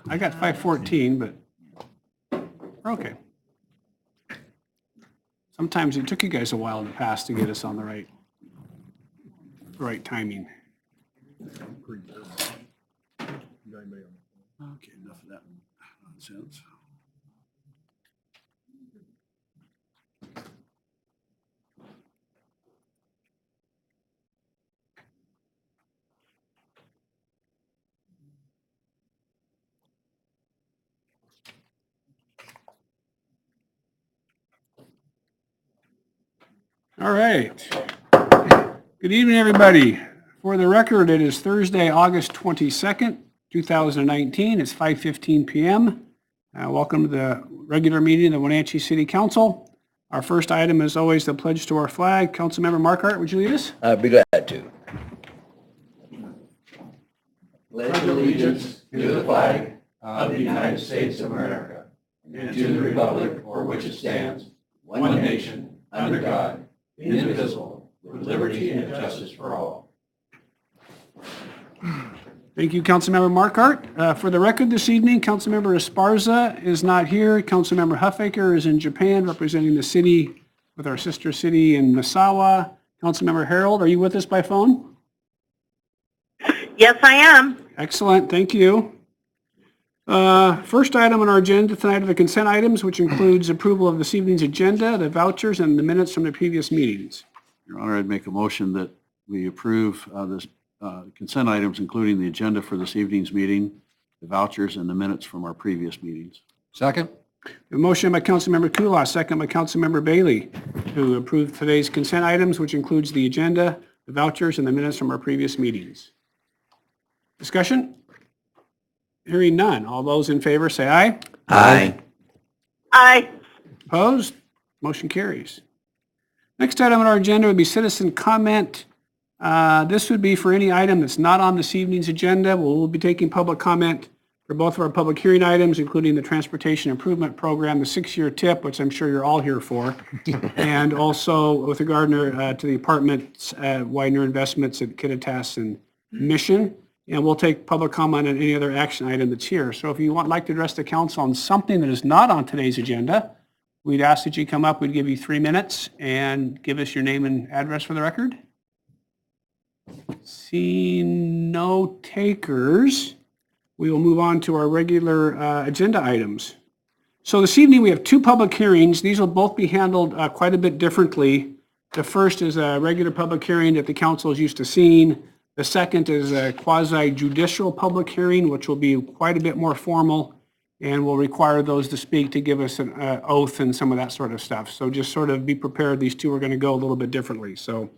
I got 5:14, but we're okay. Sometimes it took you guys a while in the past to get us on the right timing. Okay, enough of that nonsense. All right. Good evening, everybody. For the record, it is Thursday, August 22nd, 2019. It's 5:15 p.m. Welcome to the regular meeting of the Wenatchee City Council. Our first item is always the pledge to our flag. Councilmember Markhart, would you lead us? I'd be glad to. Pledge allegiance to the flag of the United States of America and to the republic for which it stands, one nation, under God, indivisible, with liberty and justice for all. Thank you, Councilmember Markhart. For the record this evening, Councilmember Esparza is not here. Councilmember Huffaker is in Japan representing the city with our sister city in Misawa. Councilmember Harold, are you with us by phone? Yes, I am. Excellent, thank you. First item on our agenda tonight are the consent items, which includes approval of this evening's agenda, the vouchers, and the minutes from the previous meetings. Your Honor, I'd make a motion that we approve this consent items, including the agenda for this evening's meeting, the vouchers, and the minutes from our previous meetings. Second. A motion by Councilmember Kulas, second by Councilmember Bailey, to approve today's consent items, which includes the agenda, the vouchers, and the minutes from our previous meetings. Discussion? Hearing none. All those in favor say aye. Aye. Aye. Opposed? Motion carries. Next item on our agenda would be citizen comment. This would be for any item that's not on this evening's agenda. We'll be taking public comment for both of our public hearing items, including the Transportation Improvement Program, the 6-year TIP, which I'm sure you're all here for, and also with regard to the apartments, Widener Investments at Kittitas and Mission. And we'll take public comment on any other action item that's here. So if you would like to address the council on something that is not on today's agenda, we'd ask that you come up. We'd give you 3 minutes and give us your name and address for the record. Seeing no takers, we will move on to our regular agenda items. So this evening we have 2 public hearings. These will both be handled quite a bit differently. The first is a regular public hearing that the council is used to seeing. The second is a quasi-judicial public hearing, which will be quite a bit more formal and will require those to speak to give us an oath and some of that sort of stuff. So just sort of be prepared. These 2 are going to go a little bit differently. So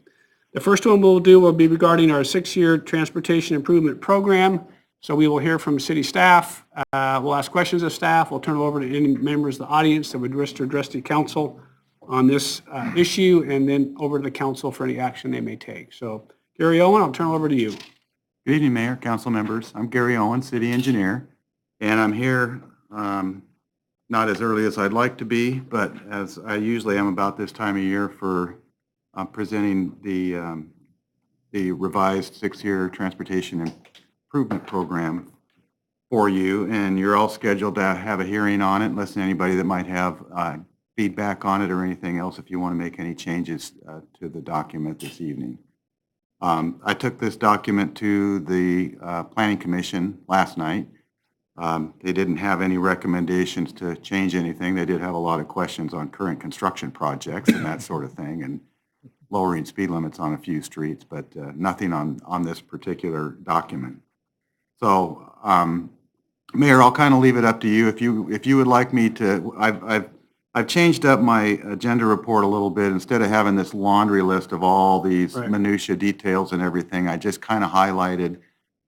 the first one we'll do will be regarding our 6-year Transportation Improvement Program. So we will hear from city staff. We'll ask questions of staff. We'll turn it over to any members of the audience that would wish to address the council on this issue, and then over to the council for any action they may take. So Gary Owen, I'll turn it over to you. Good evening, Mayor, council members. I'm Gary Owen, city engineer, and I'm here not as early as I'd like to be, but as I usually am about this time of year for presenting the revised 6-year transportation improvement program for you. And you're all scheduled to have a hearing on it, listen to anybody that might have feedback on it or anything else if you want to make any changes to the document this evening. I took this document to the Planning Commission last night. They didn't have any recommendations to change anything. They did have a lot of questions on current construction projects and that sort of thing, and lowering speed limits on a few streets, but nothing on this particular document. So, Mayor, I'll kind of leave it up to you. If you would like me to, I've changed up my agenda report a little bit. Instead of having this laundry list of all these minutia details and everything, I just kind of highlighted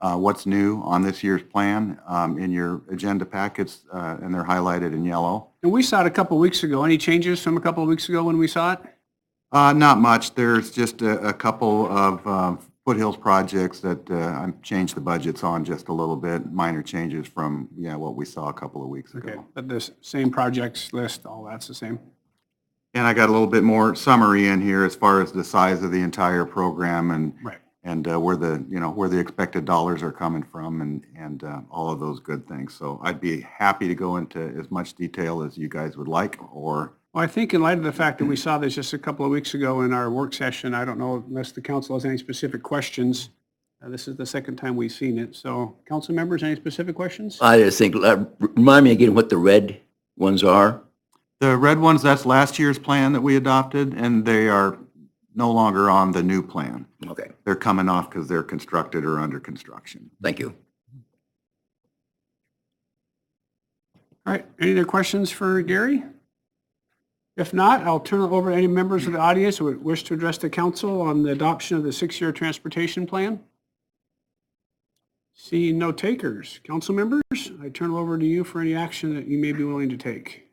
what's new on this year's plan in your agenda packets, and they're highlighted in yellow. And we saw it a couple of weeks ago. Any changes from a couple of weeks ago when we saw it? Not much. There's just a couple of foothills projects that I've changed the budgets on just a little bit, minor changes from what we saw a couple of weeks ago. Okay, but the same projects list, all that's the same? And I got a little bit more summary in here as far as the size of the entire program and where where the expected dollars are coming from and all of those good things. So I'd be happy to go into as much detail as you guys would like, or Well, I think in light of the fact that we saw this just a couple of weeks ago in our work session, I don't know unless the council has any specific questions. This is the second time we've seen it. So council members, any specific questions? I just think, remind me again what the red ones are. the red ones, that's last year's plan that we adopted, and they are no longer on the new plan. Okay, They're coming off because they're constructed or under construction. thank you. All right, any other questions for Gary? If not, I'll turn it over to any members of the audience who would wish to address the council on the adoption of the 6-year transportation plan. Seeing no takers. Council members, I turn it over to you for any action that you may be willing to take.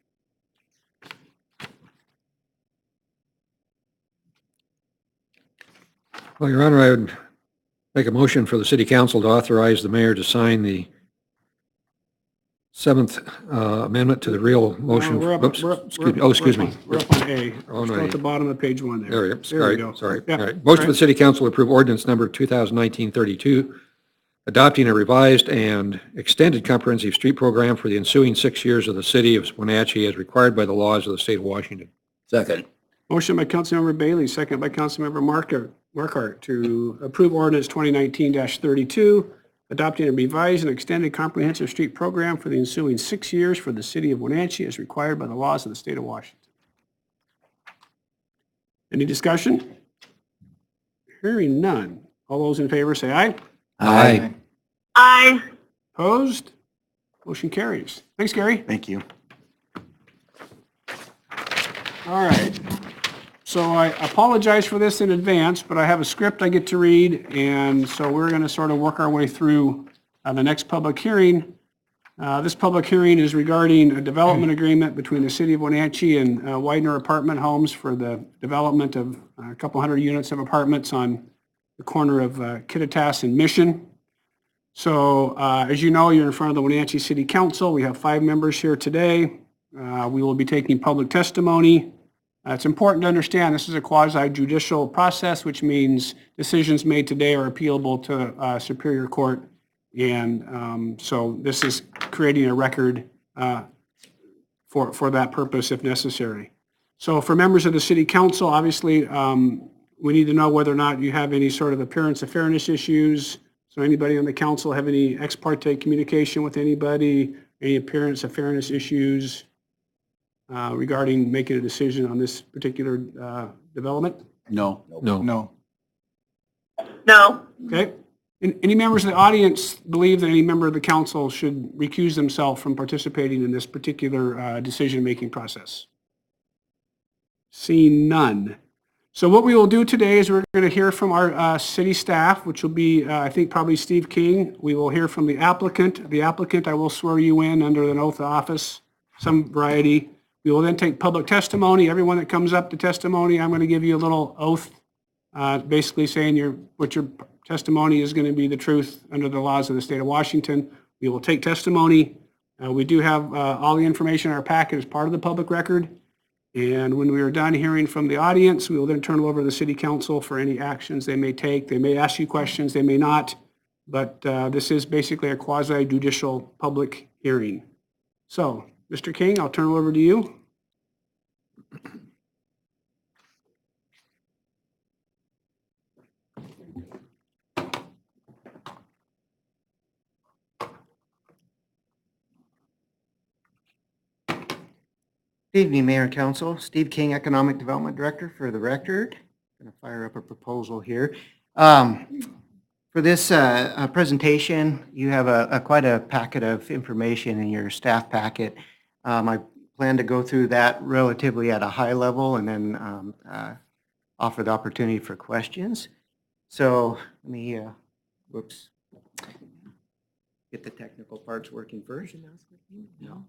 Well, Your Honor, I would make a motion for the city council to authorize the mayor to sign the 7th amendment to the real motion. We're up- Oops, we're up- excuse me. we're- Oh, excuse me. We're up on A. Oh, no, Still at the A. bottom of page 1 there. There we go. There we go. Sorry. Yeah. All right. Motion for the city council to approve ordinance number 2019-32, adopting a revised and extended comprehensive street program for the ensuing 6 years of the city of Wenatchee as required by the laws of the state of Washington. Second. Motion by Councilmember Bailey, second by Councilmember Markart to approve ordinance 2019-32, adopting a revised and extended comprehensive street program for the ensuing 6 years for the city of Wenatchee as required by the laws of the state of Washington. Any discussion? Hearing none. All those in favor say aye. Aye. Aye. Opposed? Motion carries. Thanks, Gary. Thank you. All right. So I apologize for this in advance, but I have a script I get to read, and so we're going to sort of work our way through the next public hearing. This public hearing is regarding a development agreement between the city of Wenatchee and Widener Apartment Homes for the development of a couple hundred units of apartments on the corner of Kittitas and Mission. So as you know, you're in front of the Wenatchee City Council. We have 5 members here today. We will be taking public testimony. It's important to understand this is a quasi-judicial process, which means decisions made today are appealable to Superior Court. And so this is creating a record for that purpose if necessary. So for members of the City Council, obviously, we need to know whether or not you have any sort of appearance of fairness issues. So anybody on the council have any ex parte communication with anybody, any appearance of fairness issues regarding making a decision on this particular development? No. No. No. No. Okay. Any members of the audience believe that any member of the council should recuse themselves from participating in this particular decision-making process? Seeing none. So what we will do today is we're going to hear from our city staff, which will be, I think, probably Steve King. We will hear from the applicant. The applicant, I will swear you in under an oath of office, some variety. We will then take public testimony. Everyone that comes up to testimony, I'm going to give you a little oath, basically saying what your testimony is going to be the truth under the laws of the state of Washington. We will take testimony. We do have all the information in our packet as part of the public record. And when we are done hearing from the audience, we will then turn it over to the city council for any actions they may take. They may ask you questions, they may not, but this is basically a quasi-judicial public hearing. So, Mr. King, I'll turn it over to you. Good evening, Mayor and Council. Steve King, Economic Development Director for the record. Going to fire up a proposal here. For this presentation, you have quite a packet of information in your staff packet. I plan to go through that relatively at a high level and then offer the opportunity for questions. So let me, whoops, get the technical parts working first. No.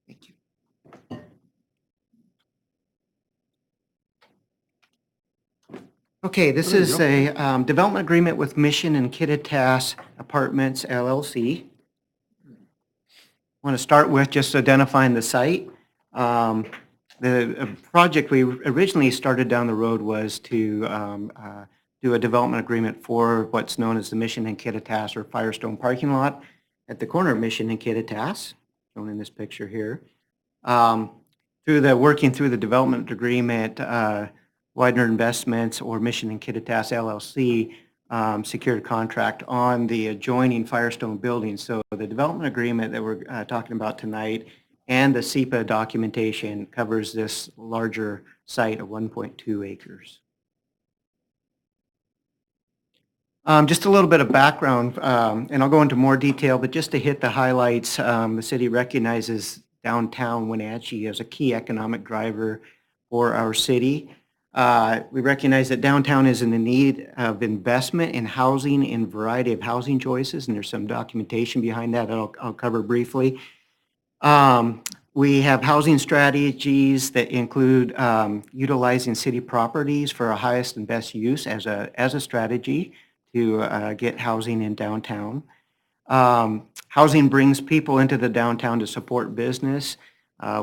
Thank you. Okay, this There you is go. a development agreement with Mission and Kittitas Apartments LLC. Want to start with just identifying the site. The project we originally started down the road was to do a development agreement for what's known as the Mission and Kittitas or Firestone parking lot at the corner of Mission and Kittitas, shown in this picture here. Working through the development agreement, Widener Investments or Mission and Kittitas LLC secured a contract on the adjoining Firestone building. So the development agreement that we're talking about tonight and the SEPA documentation covers this larger site of 1.2 acres. Just a little bit of background, and I'll go into more detail, but just to hit the highlights, the city recognizes downtown Wenatchee as a key economic driver for our city. We recognize that downtown is in the need of investment in housing in a variety of housing choices, and there's some documentation behind that I'll cover briefly. We have housing strategies that include utilizing city properties for our highest and best use as a strategy to get housing in downtown. Housing brings people into the downtown to support business.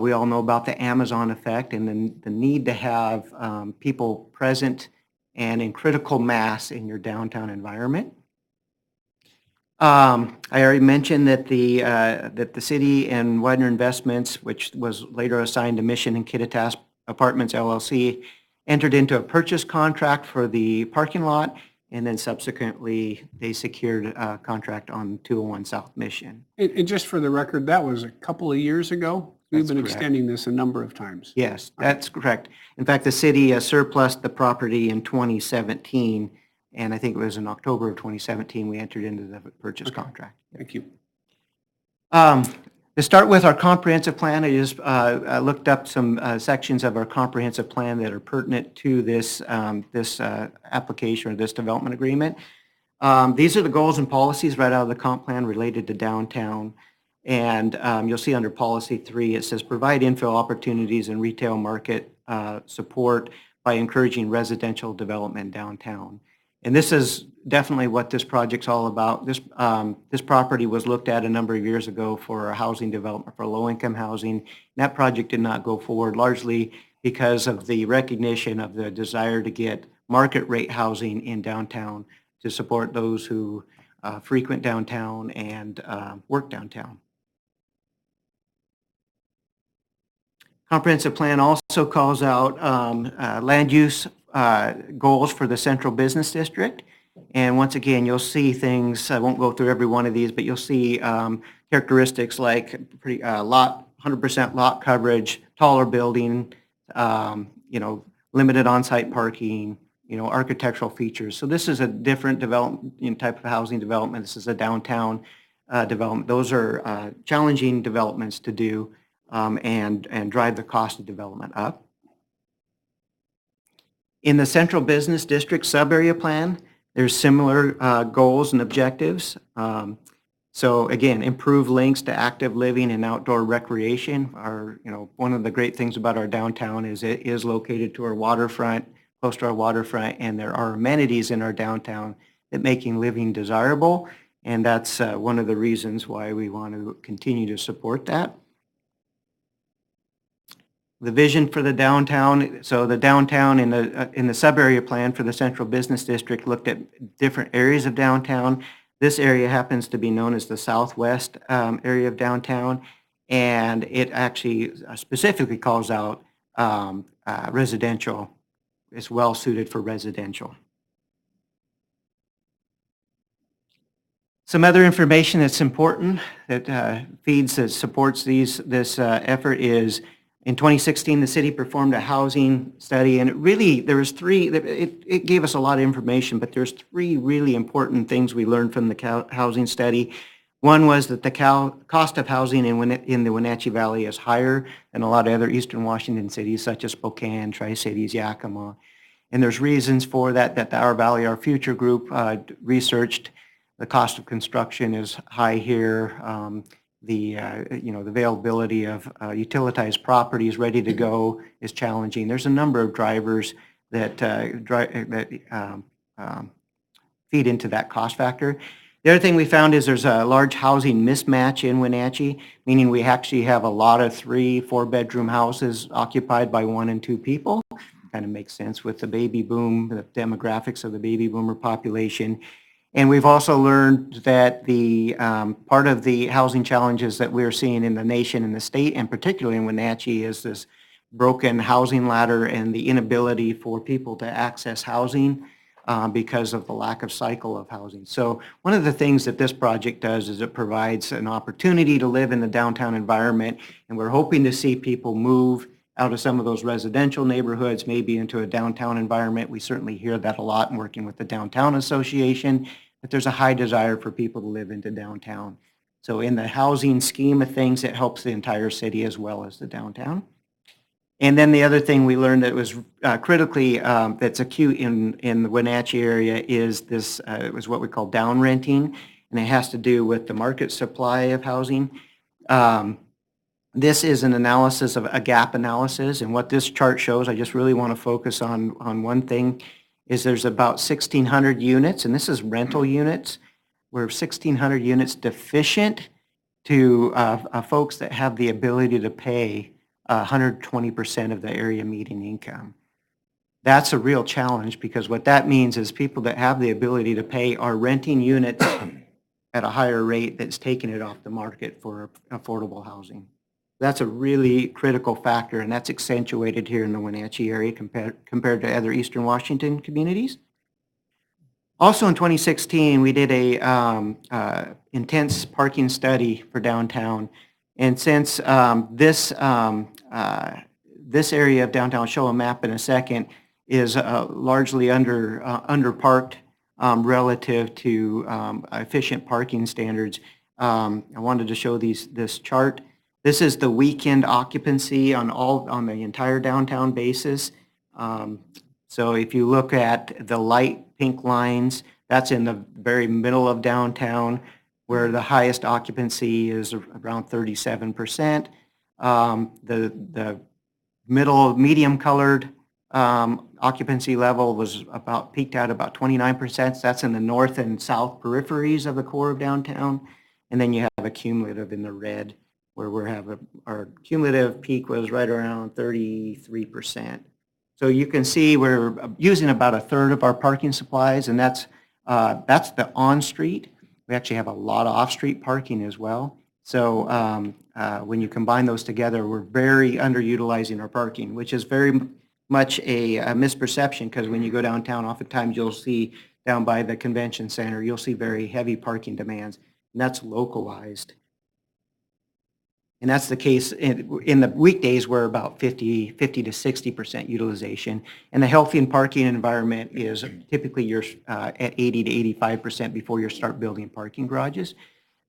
We all know about the Amazon effect and the need to have people present and in critical mass in your downtown environment. I already mentioned that the city and Widener Investments, which was later assigned to Mission and Kittitas Apartments LLC, entered into a purchase contract for the parking lot, and then subsequently they secured a contract on 201 South Mission. And just for the record, that was a couple of years ago. We've That's been correct. extending this a number of times. Yes, that's correct. In fact, the city surplused the property in 2017, and I think it was in October of 2017 we entered into the purchase contract. Thank you. To start with our comprehensive plan, I just looked up some sections of our comprehensive plan that are pertinent to this application or this development agreement. These are the goals and policies right out of the comp plan related to downtown. And you'll see under policy 3, it says provide infill opportunities and retail market support by encouraging residential development downtown. And this is definitely what this project's all about. This property was looked at a number of years ago for a housing development, for low-income housing. And that project did not go forward, largely because of the recognition of the desire to get market rate housing in downtown to support those who frequent downtown and work downtown. Comprehensive plan also calls out land use goals for the central business district. And once again, you'll see things, I won't go through every one of these, but you'll see characteristics like 100% lot coverage, taller building, limited on-site parking, architectural features. So this is a different development, type of housing development. This is a downtown development. Those are challenging developments to do and drive the cost of development up. In the central business district sub-area plan, there's similar goals and objectives. So again, improve links to active living and outdoor recreation. One of the great things about our downtown is it is located to our waterfront, close to our waterfront, and there are amenities in our downtown that making living desirable. And that's one of the reasons why we want to continue to support that. The vision for the downtown, so the downtown in the sub-area plan for the central business district looked at different areas of downtown. This area happens to be known as the southwest area of downtown, and it actually specifically calls out residential. It's well suited for residential. Some other information that's important that supports this effort is in 2016, the city performed a housing study, and it gave us a lot of information, but there's 3 really important things we learned from the housing study. One was that the cost of housing in the Wenatchee Valley is higher than a lot of other eastern Washington cities, such as Spokane, Tri-Cities, Yakima. And there's reasons for that Our Valley, Our Future group researched. The cost of construction is high here. The availability of utilitized properties ready to go is challenging. There's a number of drivers that feed into that cost factor. The other thing we found is there's a large housing mismatch in Wenatchee, meaning we actually have a lot of 3-4 bedroom houses occupied by 1 and 2 people. Kind of makes sense with the baby boom, the demographics of the baby boomer population. And we've also learned that the part of the housing challenges that we're seeing in the nation and the state, and particularly in Wenatchee, is this broken housing ladder and the inability for people to access housing because of the lack of cycle of housing. So one of the things that this project does is it provides an opportunity to live in the downtown environment, and we're hoping to see people move out of some of those residential neighborhoods, maybe into a downtown environment. We certainly hear that a lot in working with the Downtown Association, that there's a high desire for people to live into downtown. So in the housing scheme of things, it helps the entire city as well as the downtown. And then the other thing we learned that was critically, that's acute in the Wenatchee area is this, it was what we call down renting, and it has to do with the market supply of housing. This is an analysis of a gap analysis, and what this chart shows, I just really want to focus on one thing, is there's about 1,600 units, and this is rental units. We're 1,600 units deficient to folks that have the ability to pay 120% of the area median income. That's a real challenge, because what that means is people that have the ability to pay are renting units at a higher rate that's taking it off the market for affordable housing. That's a really critical factor, and that's accentuated here in the Wenatchee area compared to other Eastern Washington communities. Also in 2016, we did a intense parking study for downtown. And since this area of downtown, I'll show a map in a second, is largely underparked relative to efficient parking standards, I wanted to show this chart. This is the weekend occupancy on the entire downtown basis. So if you look at the light pink lines, that's in the very middle of downtown, where the highest occupancy is around 37%. The medium colored occupancy level was peaked out about 29%. That's in the north and south peripheries of the core of downtown. And then you have a cumulative in the red, where our cumulative peak was right around 33%. So you can see we're using about 1/3 of our parking supplies, and that's the on-street. We actually have a lot of off-street parking as well. So when you combine those together, we're very underutilizing our parking, which is very much a misperception, because when you go downtown, oftentimes you'll see down by the convention center, you'll see very heavy parking demands, and that's localized. And that's the case in the weekdays, we're about 50 to 60% utilization. And the healthy and parking environment is typically you're at 80 to 85% before you start building parking garages.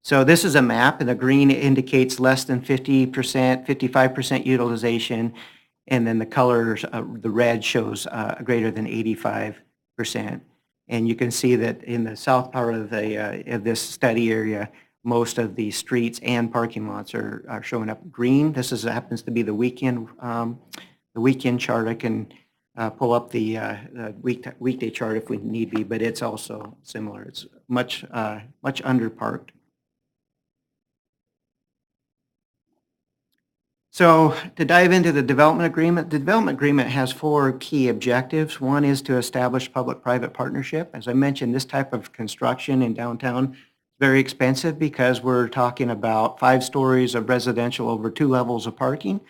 So this is a map, and the green indicates less than 50%, 55% utilization. And then the colors, the red shows greater than 85%. And you can see that in the south part of this study area, most of the streets and parking lots are showing up green. This happens to be the weekend chart. I can pull up the weekday chart if we need be, but it's also similar. It's much underparked. So to dive into the development agreement has 4 key objectives. One is to establish public-private partnership. As I mentioned, this type of construction in downtown very expensive, because we're talking about 5 stories of residential over 2 levels of parking.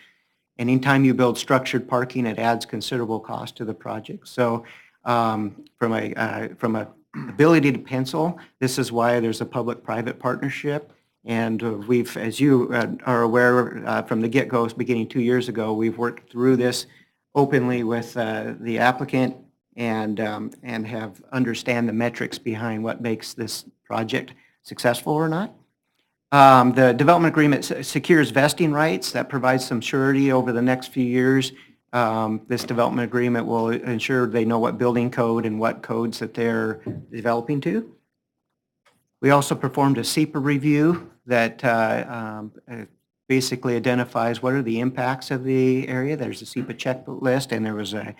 And anytime you build structured parking, it adds considerable cost to the project. So from a ability to pencil, this is why there's a public-private partnership. And we've, as you are aware from the get-go, beginning 2 years ago, we've worked through this openly with the applicant and have understand the metrics behind what makes this project successful or not. The development agreement secures vesting rights. That provides some surety over the next few years. This development agreement will ensure they know what building code and what codes that they're developing to. We also performed a SEPA review that basically identifies what are the impacts of the area. There's a SEPA checklist, and there was a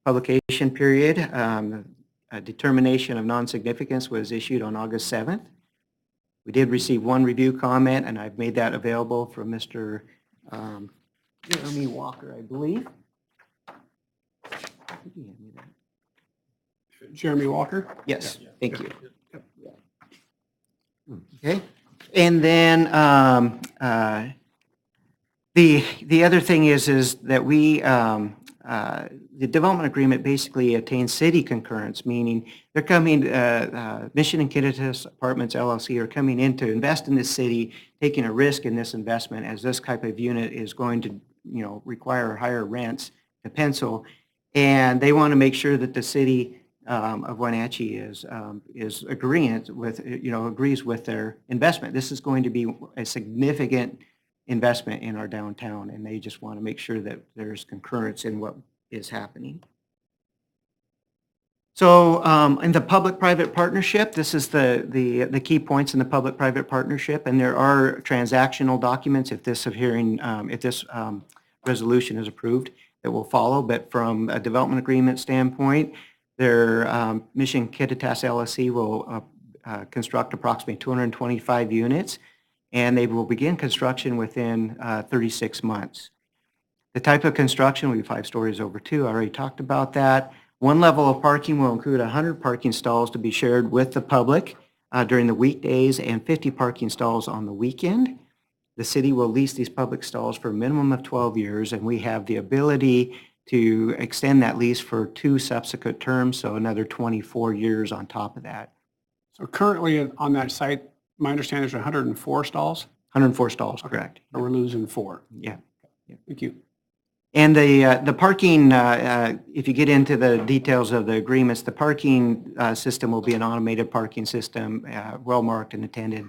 publication period. A determination of non-significance was issued on August 7th. We did receive one review comment, and I've made that available from Mr. Jeremy Walker, I believe. I think he handed me that. Jeremy Walker? Yes, thank you. Okay, and then the other thing is that we, the development agreement basically attains city concurrence, meaning they're coming, Mission and Kittitas Apartments LLC are coming in to invest in this city, taking a risk in this investment as this type of unit is going to, require higher rents to pencil. And they want to make sure that the city of Wenatchee is agreeing with, agrees with their investment. This is going to be a significant investment in our downtown, and they just want to make sure that there's concurrence in what is happening. So in the public-private partnership, this is the key points in the public-private partnership, and there are transactional documents if this resolution is approved that will follow. But from a development agreement standpoint, their Mission Kittitas LLC will construct approximately 225 units, and they will begin construction within 36 months. The type of construction will be 5 stories over 2. I already talked about that. One level of parking will include 100 parking stalls to be shared with the public during the weekdays and 50 parking stalls on the weekend. The city will lease these public stalls for a minimum of 12 years, and we have the ability to extend that lease for 2 subsequent terms, so another 24 years on top of that. So currently on that site, my understanding is 104 stalls, 104 stalls, correct. or we're losing 4. Yeah. Thank you. And the parking, if you get into the details of the agreements, the parking system will be an automated parking system, well-marked and attended.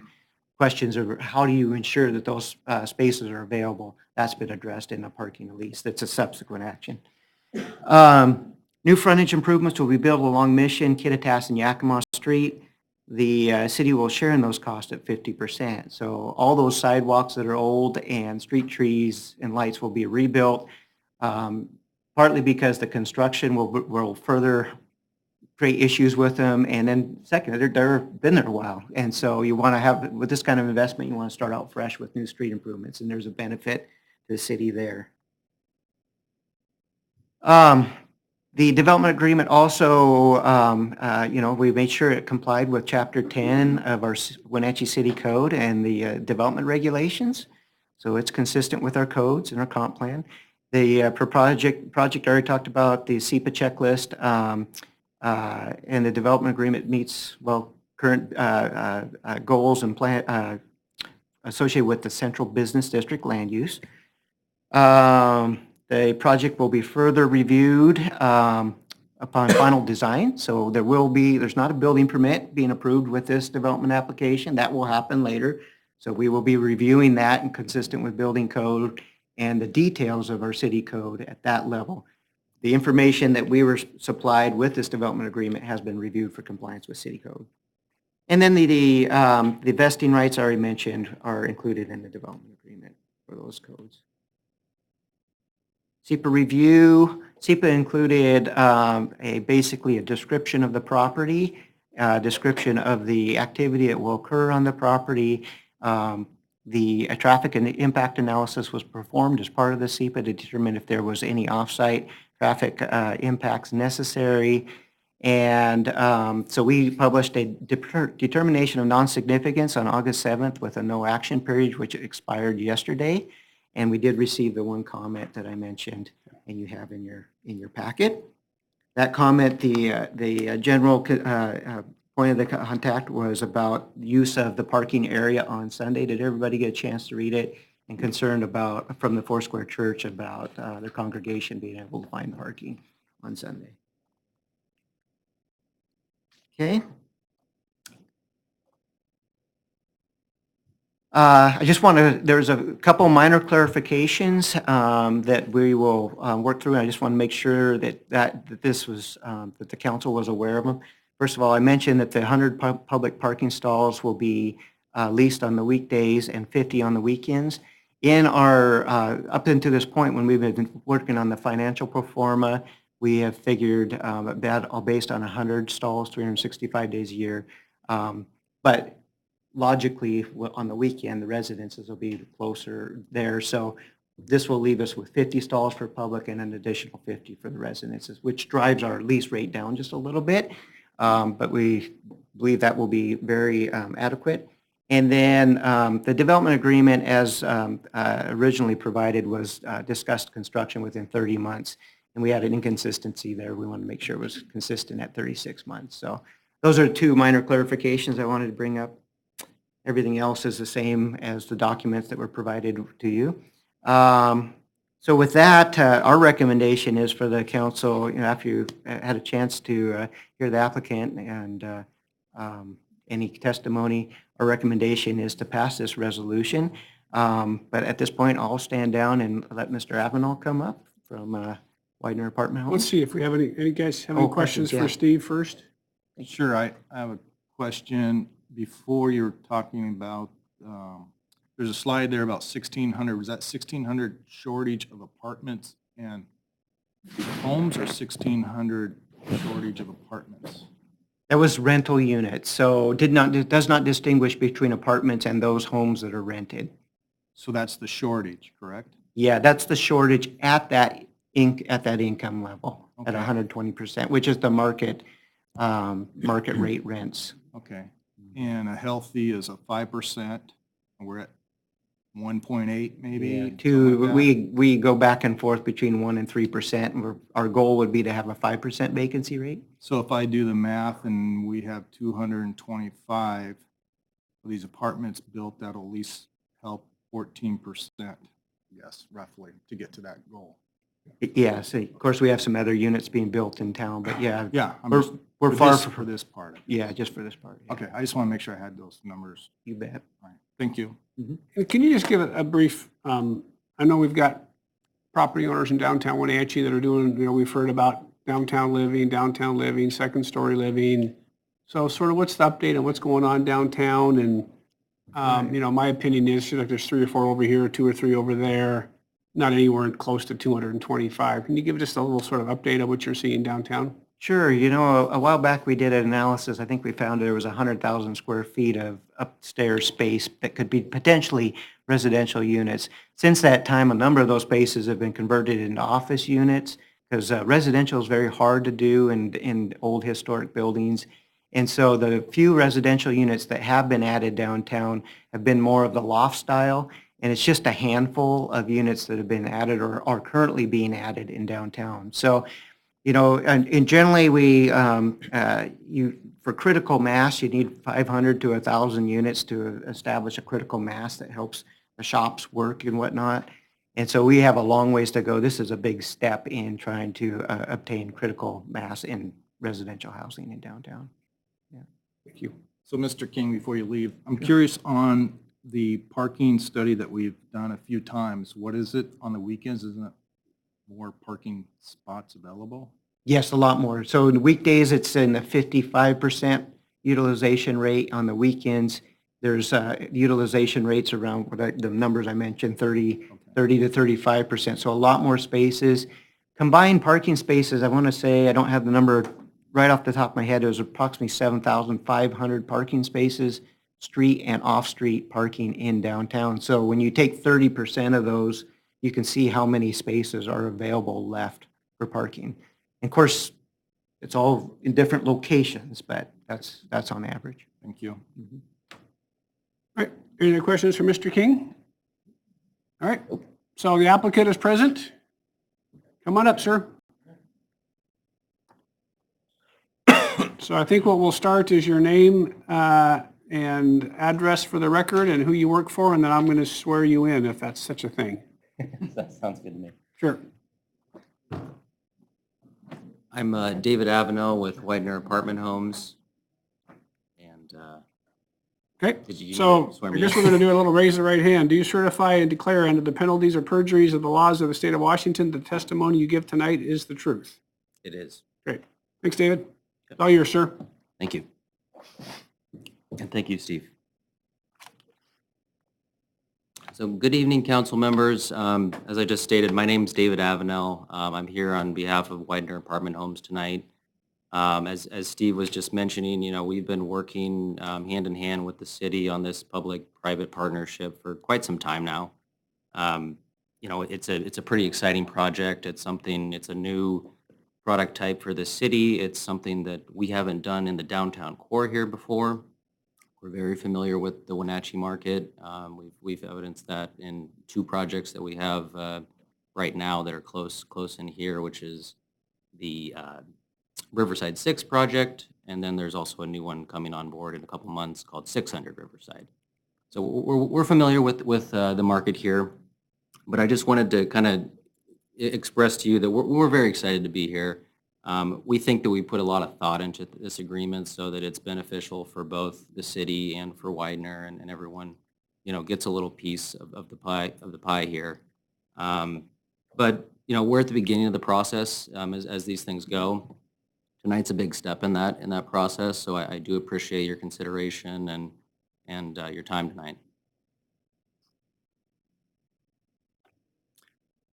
Questions of how do you ensure that those spaces are available, that's been addressed in the parking lease. That's a subsequent action. New frontage improvements will be built along Mission, Kittitas, and Yakima Street. The city will share in those costs at 50%. So all those sidewalks that are old and street trees and lights will be rebuilt, partly because the construction will further create issues with them. And then second, they've been there a while. And so you want to have, with this kind of investment, you want to start out fresh with new street improvements, and there's a benefit to the city there. The development agreement also, we made sure it complied with Chapter 10 of our Wenatchee City Code and the development regulations. So it's consistent with our codes and our comp plan. The project I already talked about, the SEPA checklist, and the development agreement meets, current goals and plan associated with the Central Business District land use. The project will be further reviewed upon final design. So there's not a building permit being approved with this development application. That will happen later. So we will be reviewing that and consistent with building code and the details of our city code at that level. The information that we were supplied with this development agreement has been reviewed for compliance with city code. And then the vesting rights I already mentioned are included in the development agreement for those codes. SEPA review. SEPA included basically a description of the property, description of the activity that will occur on the property. The traffic and impact analysis was performed as part of the SEPA to determine if there was any off-site traffic impacts necessary. And so we published a determination of non-significance on August 7th with a no action period, which expired yesterday. And we did receive the one comment that I mentioned, and you have in your packet. That comment, the general point of the contact was about use of the parking area on Sunday. Did everybody get a chance to read it? And concerned about, from the Foursquare Church, about their congregation being able to find parking on Sunday. Okay. I just want to, there's a couple minor clarifications that we will work through. And I just want to make sure that this was, that the council was aware of them. First of all, I mentioned that the 100 public parking stalls will be leased on the weekdays and 50 on the weekends. In our, up until this point when we've been working on the financial pro forma, we have figured that all based on 100 stalls, 365 days a year. But logically, on the weekend, the residences will be closer there. So this will leave us with 50 stalls for public and an additional 50 for the residences, which drives our lease rate down just a little bit. But we believe that will be very adequate. And then the development agreement as originally provided was discussed construction within 30 months. And we had an inconsistency there. We wanted to make sure it was consistent at 36 months. So those are two minor clarifications I wanted to bring up. Everything else is the same as the documents that were provided to you. So with that, our recommendation is for the council, after you had a chance to hear the applicant and any testimony, our recommendation is to pass this resolution. But at this point, I'll stand down and let Mr. Avenel come up from Widener Apartment Homes. Let's see if we have any guys have any questions questions, for yeah. Steve first? Sure, I have a question. Before you were talking about, there's a slide there about 1,600. Was that 1,600 shortage of apartments and homes or 1,600 shortage of apartments? That was rental units, so it does not distinguish between apartments and those homes that are rented. So that's the shortage, correct? Yeah, that's the shortage at that income level, at Okay. 120%, which is the market rate rents. Okay. And a healthy is a 5%, and we're at 1.8 maybe? Yeah, something like that? we go back and forth between 1% and 3%. And our goal would be to have a 5% vacancy rate. So if I do the math and we have 225 of these apartments built, that'll at least help 14%, yes, roughly, to get to that goal. Yeah, so of course, we have some other units being built in town, but yeah. Yeah, I'm We're, just, we're for far this, from, for this part. yeah, just for this part. Yeah. Okay, I just want to make sure I had those numbers. You bet. All right, thank you. And can you just give a brief, I know we've got property owners in downtown Wenatchee that are doing, we've heard about downtown living, second story living. So sort of what's the update on what's going on downtown? And, my opinion is like there's 3 or 4 over here, 2 or 3 over there, not anywhere close to 225. Can you give just a little sort of update of what you're seeing downtown? Sure. A while back we did an analysis. I think we found there was 100,000 square feet of upstairs space that could be potentially residential units. Since that time, a number of those spaces have been converted into office units because residential is very hard to do in old historic buildings. And so the few residential units that have been added downtown have been more of the loft style. And it's just a handful of units that have been added or are currently being added in downtown. So, and generally for critical mass, you need 500 to 1,000 units to establish a critical mass that helps the shops work and whatnot. And so we have a long ways to go. This is a big step in trying to obtain critical mass in residential housing in downtown. Yeah. Thank you. So Mr. King, before you leave, I'm curious on the parking study that we've done a few times. What is it on the weekends? Isn't it more parking spots available? Yes, a lot more. So in weekdays, it's in the 55% utilization rate. On the weekends, there's utilization rates around the numbers I mentioned, 30 to 35%. So a lot more spaces. Combined parking spaces, I want to say, I don't have the number right off the top of my head, it was approximately 7,500 parking spaces, street and off-street parking in downtown. So when you take 30% of those, you can see how many spaces are available left for parking. And of course, it's all in different locations, but that's on average. Thank you. All right, any other questions for Mr. King? All right, so the applicant is present. Come on up, sir. So I think what we'll start is your name and address for the record and who you work for, and then I'm going to swear you in if that's such a thing. That sounds good to me. Sure. I'm David Avenel with Widener Apartment Homes. And Okay, Did you so swear I me guess in? we're going to do a little raise the right hand. Do you certify and declare under the penalties of the perjuries of the laws of the state of Washington the testimony you give tonight is the truth? it is. Great. Thanks, David. It's all yours, sir. Thank you. And thank you, Steve. So good evening, council members. As I just stated, my name's David Avenell. I'm here on behalf of Widener Apartment Homes tonight. As Steve was just mentioning, you know, we've been working hand in hand with the city on this public-private partnership for quite some time now. You know, it's a pretty exciting project. It's a new product type for the city. It's something that we haven't done in the downtown core here before. We're very familiar with the Wenatchee market. We've evidenced that in 2 projects that we have right now that are close in here, which is the Riverside 6 project, and then there's also a new one coming on board in a couple months called 600 Riverside. So we're familiar with the market here, but I just wanted to kind of express to you that we're very excited to be here. We think that we put a lot of thought into this agreement so that it's beneficial for both the city and for Widener, and everyone, you know, gets a little piece of the pie here. But you know, we're at the beginning of the process as these things go. Tonight's a big step in that process, so I do appreciate your consideration and your time tonight.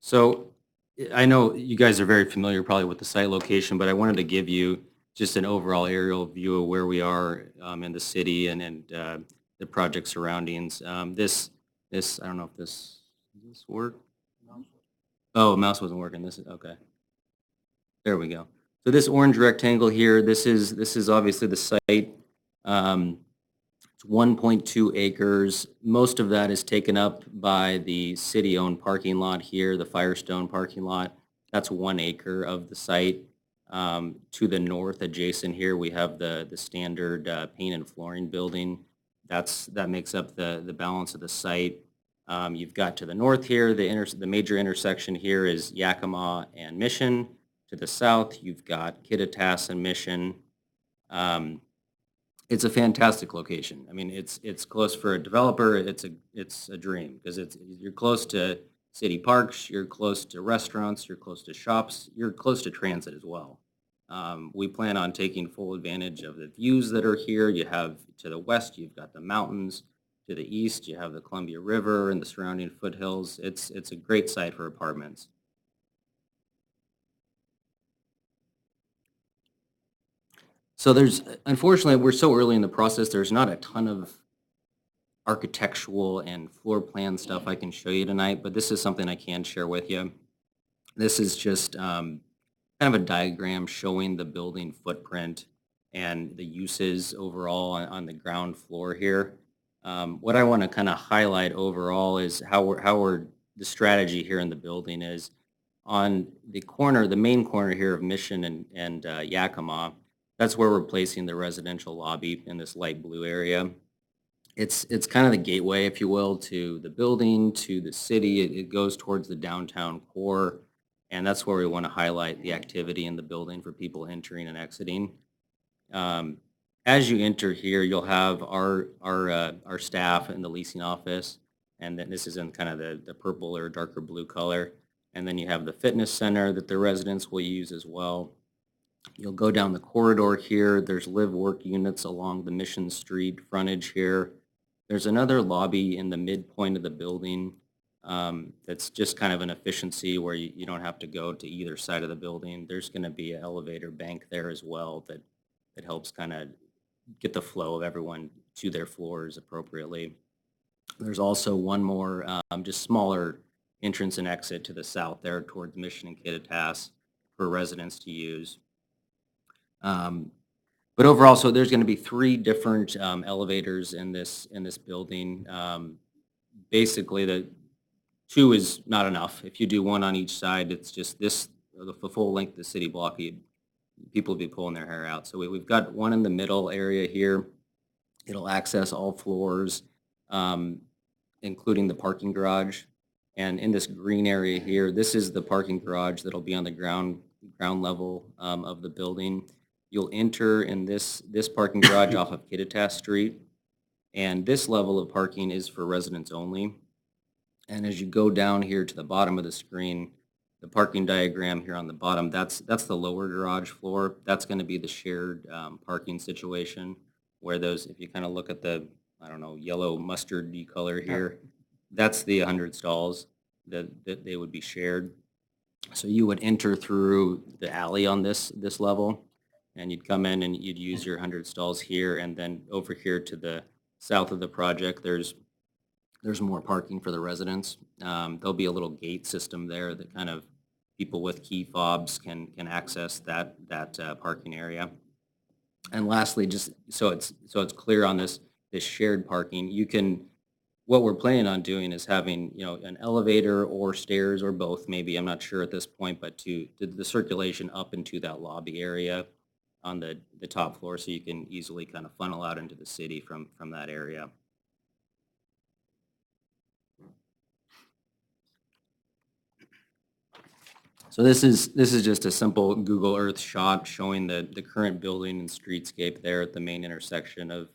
So I know you guys are very familiar probably with the site location, but I wanted to give you just an overall aerial view of where we are in the city and the project surroundings. This I don't know if does this work? Oh, mouse wasn't working. This is okay. There we go. So this orange rectangle here, this is obviously the site. It's 1.2 acres. Most of that is taken up by the city-owned parking lot here, the Firestone parking lot. That's 1 acre of the site. To the north, adjacent here, we have the standard paint and flooring building. That makes up the balance of the site. You've got to the north here, the major intersection here is Yakima and Mission. To the south, you've got Kittitas and Mission. It's a fantastic location. I mean, it's close for a developer. It's a dream because you're close to city parks, you're close to restaurants, you're close to shops, you're close to transit as well. We plan on taking full advantage of the views that are here. You have to the west, you've got the mountains. To the east, you have the Columbia River and the surrounding foothills. It's a great site for apartments. So unfortunately, we're so early in the process, there's not a ton of architectural and floor plan stuff I can show you tonight, but this is something I can share with you. This is just kind of a diagram showing the building footprint and the uses overall on the ground floor here. What I want to kind of highlight overall is the strategy here in the building is on the main corner here of Mission and Yakima. That's where we're placing the residential lobby in this light blue area. It's kind of the gateway, if you will, to the building, to the city. It goes towards the downtown core, and that's where we want to highlight the activity in the building for people entering and exiting. As you enter here, you'll have our staff in the leasing office, and then this is in kind of the purple or darker blue color. And then you have the fitness center that the residents will use as well. You'll go down the corridor here. There's live-work units along the Mission Street frontage here. There's another lobby in the midpoint of the building that's just kind of an efficiency where you don't have to go to either side of the building. There's going to be an elevator bank there as well that helps kind of get the flow of everyone to their floors appropriately. There's also one more just smaller entrance and exit to the south there towards Mission and Kittitas for residents to use. But overall, so there's going to be 3 different elevators in this building. Basically, the 2 is not enough. If you do 1 on each side, it's just the full length of the city block. People will be pulling their hair out. So we've got 1 in the middle area here. It'll access all floors, including the parking garage. And in this green area here, this is the parking garage that'll be on the ground level of the building. You'll enter in this parking garage off of Kittitas Street, and this level of parking is for residents only. And as you go down here to the bottom of the screen, the parking diagram here on the bottom, that's the lower garage floor. That's going to be the shared parking situation where if you kind of look at the, I don't know, yellow mustardy color here, That's the 100 stalls that they would be shared. So you would enter through the alley on this level, and you'd come in and you'd use your 100 stalls here, and then over here to the south of the project, there's more parking for the residents. There'll be a little gate system there that kind of people with key fobs can access that parking area. And lastly, just so it's clear on this shared parking, what we're planning on doing is having, an elevator or stairs or both, maybe, I'm not sure at this point, but to the circulation up into that lobby area on the top floor, so you can easily kind of funnel out into the city from that area. So this is just a simple Google Earth shot showing the current building and streetscape there at the main intersection of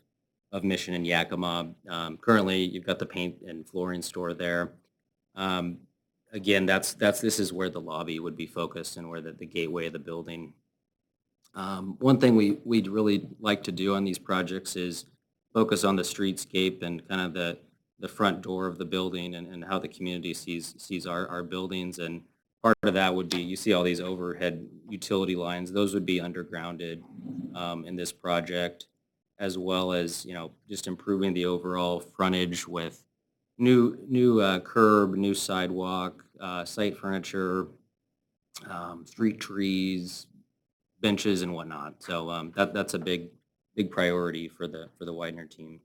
Mission and Yakima. Currently, you've got the paint and flooring store there. Again, this is where the lobby would be focused and where the gateway of the building. One thing we'd really like to do on these projects is focus on the streetscape and kind of the front door of the building and how the community sees our buildings. And part of that would be, you see all these overhead utility lines, those would be undergrounded in this project, as well as, just improving the overall frontage with new curb, new sidewalk, site furniture, street trees, benches and whatnot. So that's a big priority for the Widener team.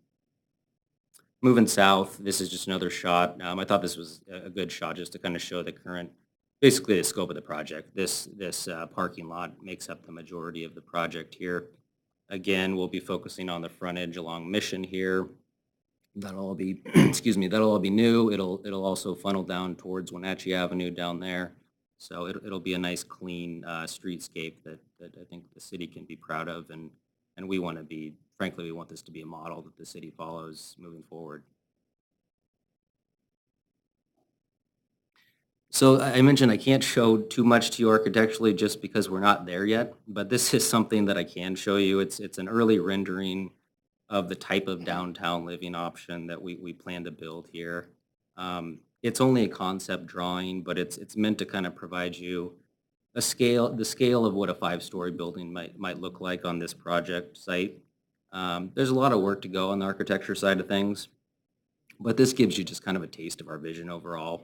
Moving south, this is just another shot. I thought this was a good shot just to kind of show the current, basically the scope of the project. This parking lot makes up the majority of the project here. Again, we'll be focusing on the frontage along Mission here. That'll all be, excuse me, that'll all be new. It'll also funnel down towards Wenatchee Avenue down there. So it'll be a nice, clean streetscape that I think the city can be proud of, and we want to be, frankly, we want this to be a model that the city follows moving forward. So I mentioned I can't show too much to you architecturally just because we're not there yet, but this is something that I can show you. It's an early rendering of the type of downtown living option that we plan to build here. It's only a concept drawing, but it's meant to kind of provide you the scale of what a 5-story building might look like on this project site. There's a lot of work to go on the architecture side of things, but this gives you just kind of a taste of our vision overall.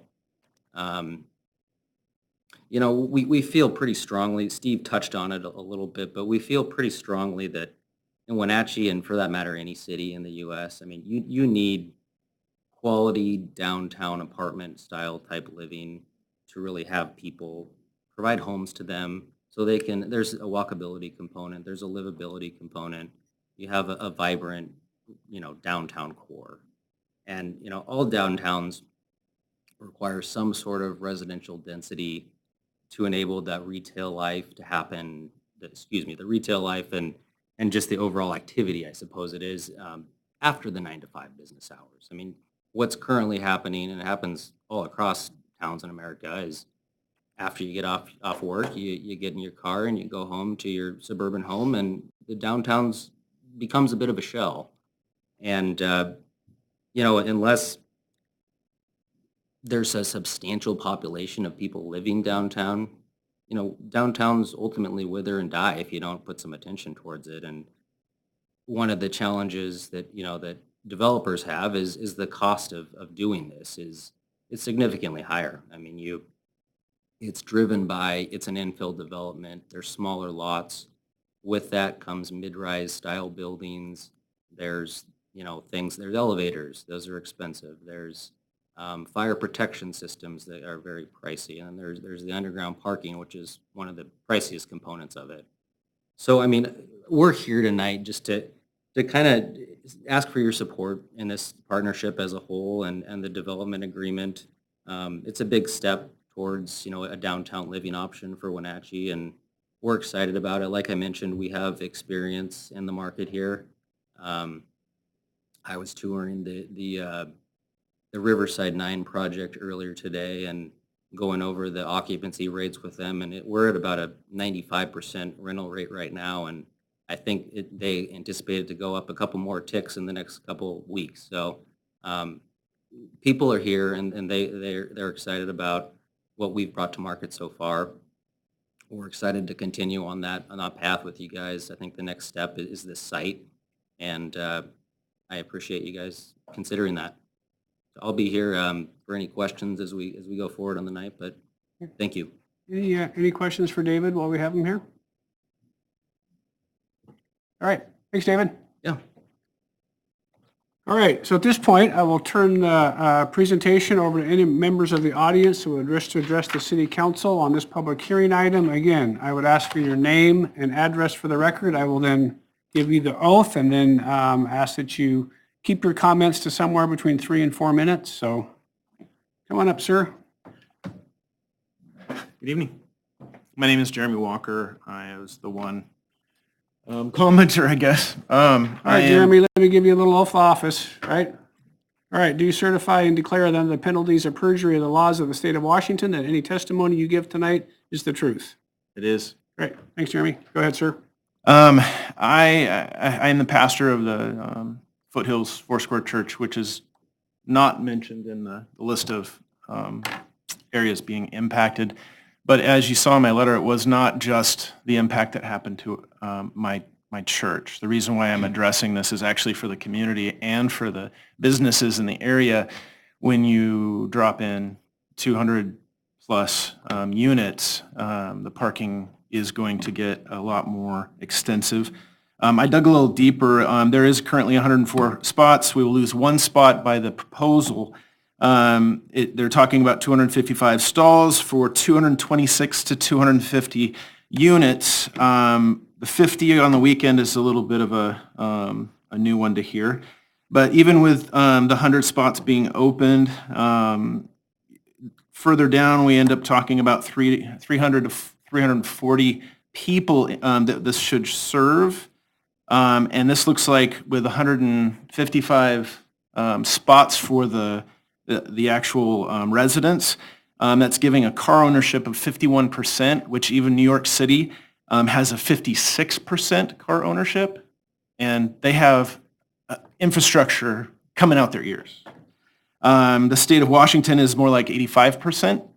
We feel pretty strongly, Steve touched on it a little bit, but we feel pretty strongly that in Wenatchee, and for that matter, any city in the U.S., I mean, you need quality downtown apartment style type living to really have people provide homes to them so they can, there's a walkability component, there's a livability component, you have a vibrant, downtown core. And, all downtowns require some sort of residential density to enable that retail life to happen, the retail life and just the overall activity, I suppose it is, after the 9 to 5 business hours. I mean, what's currently happening, and it happens all across towns in America, is after you get off work, you get in your car and you go home to your suburban home, and the downtown's becomes a bit of a shell. And, unless there's a substantial population of people living downtown, downtowns ultimately wither and die if you don't put some attention towards it. And one of the challenges that, that developers have is the cost of doing this is it's significantly higher. I mean, it's driven by, it's an infill development. There's smaller lots. With that comes mid-rise style buildings. There's, there's elevators. Those are expensive. There's fire protection systems that are very pricey. And there's the underground parking, which is one of the priciest components of it. So, I mean, we're here tonight just to kind of ask for your support in this partnership as a whole and the development agreement. It's a big step towards, a downtown living option for Wenatchee, and we're excited about it. Like I mentioned, we have experience in the market here. I was touring the Riverside 9 project earlier today and going over the occupancy rates with them, and we're at about a 95% rental rate right now, and I think they anticipated to go up a couple more ticks in the next couple weeks. So people are here and they're excited about what we've brought to market so far. We're excited to continue on that path with you guys. I think the next step is this site, and I appreciate you guys considering that. I'll be here for any questions as we go forward on the night, but thank you. Any questions for David while we have him here? All right, thanks, David. Yeah. All right, so at this point, I will turn the presentation over to any members of the audience who would wish to address the city council on this public hearing item. Again, I would ask for your name and address for the record. I will then give you the oath and then ask that you keep your comments to somewhere between 3 and 4 minutes. So come on up, sir. Good evening. My name is Jeremy Walker. I was the one commenter, I guess. All right, Jeremy, let me give you a little oath of office, right? All right, do you certify and declare that under the penalties of perjury of the laws of the state of Washington that any testimony you give tonight is the truth? It is. Great, thanks, Jeremy. Go ahead, sir. I am the pastor of the Foothills Foursquare Church, which is not mentioned in the list of areas being impacted. But as you saw in my letter, it was not just the impact that happened to my church. The reason why I'm addressing this is actually for the community and for the businesses in the area. When you drop in 200 plus units, the parking is going to get a lot more extensive. I dug a little deeper. There is currently 104 spots. We will lose 1 spot by the proposal. They're talking about 255 stalls for 226 to 250 units. The 50 on the weekend is a little bit of a new one to hear. But even with the 100 spots being opened, further down we end up talking about 300 to 340 people that this should serve. And this looks like with 155 spots for the actual residents, that's giving a car ownership of 51%, which even New York City has a 56% car ownership, and they have infrastructure coming out their ears. The state of Washington is more like 85%.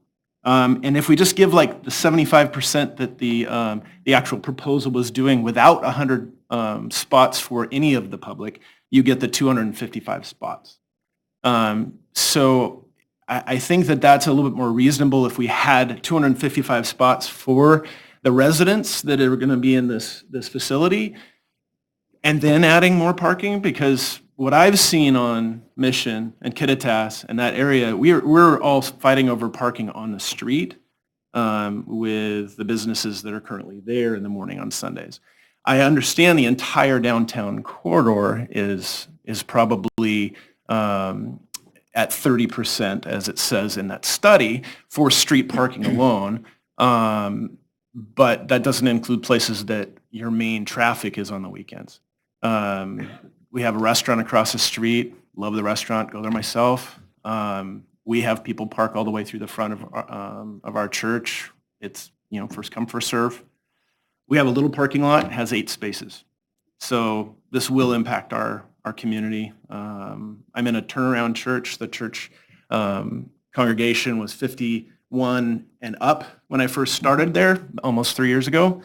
And if we just give like the 75% that the actual proposal was doing without 100 spots for any of the public, you get the 255 spots. So I think that that's a little bit more reasonable if we had 255 spots for the residents that are going to be in this facility, and then adding more parking, because what I've seen on Mission and Kittitas and that area, we're all fighting over parking on the street with the businesses that are currently there in the morning on Sundays. I understand the entire downtown corridor is probably at 30%, as it says in that study, for street parking alone. But that doesn't include places that your main traffic is on the weekends. We have a restaurant across the street. Love the restaurant. Go there myself. We have people park all the way through the front of our church. It's, first come, first serve. We have a little parking lot. It has 8 spaces. So this will impact our community. I'm in a turnaround church. The church congregation was 51 and up when I first started there almost 3 years ago.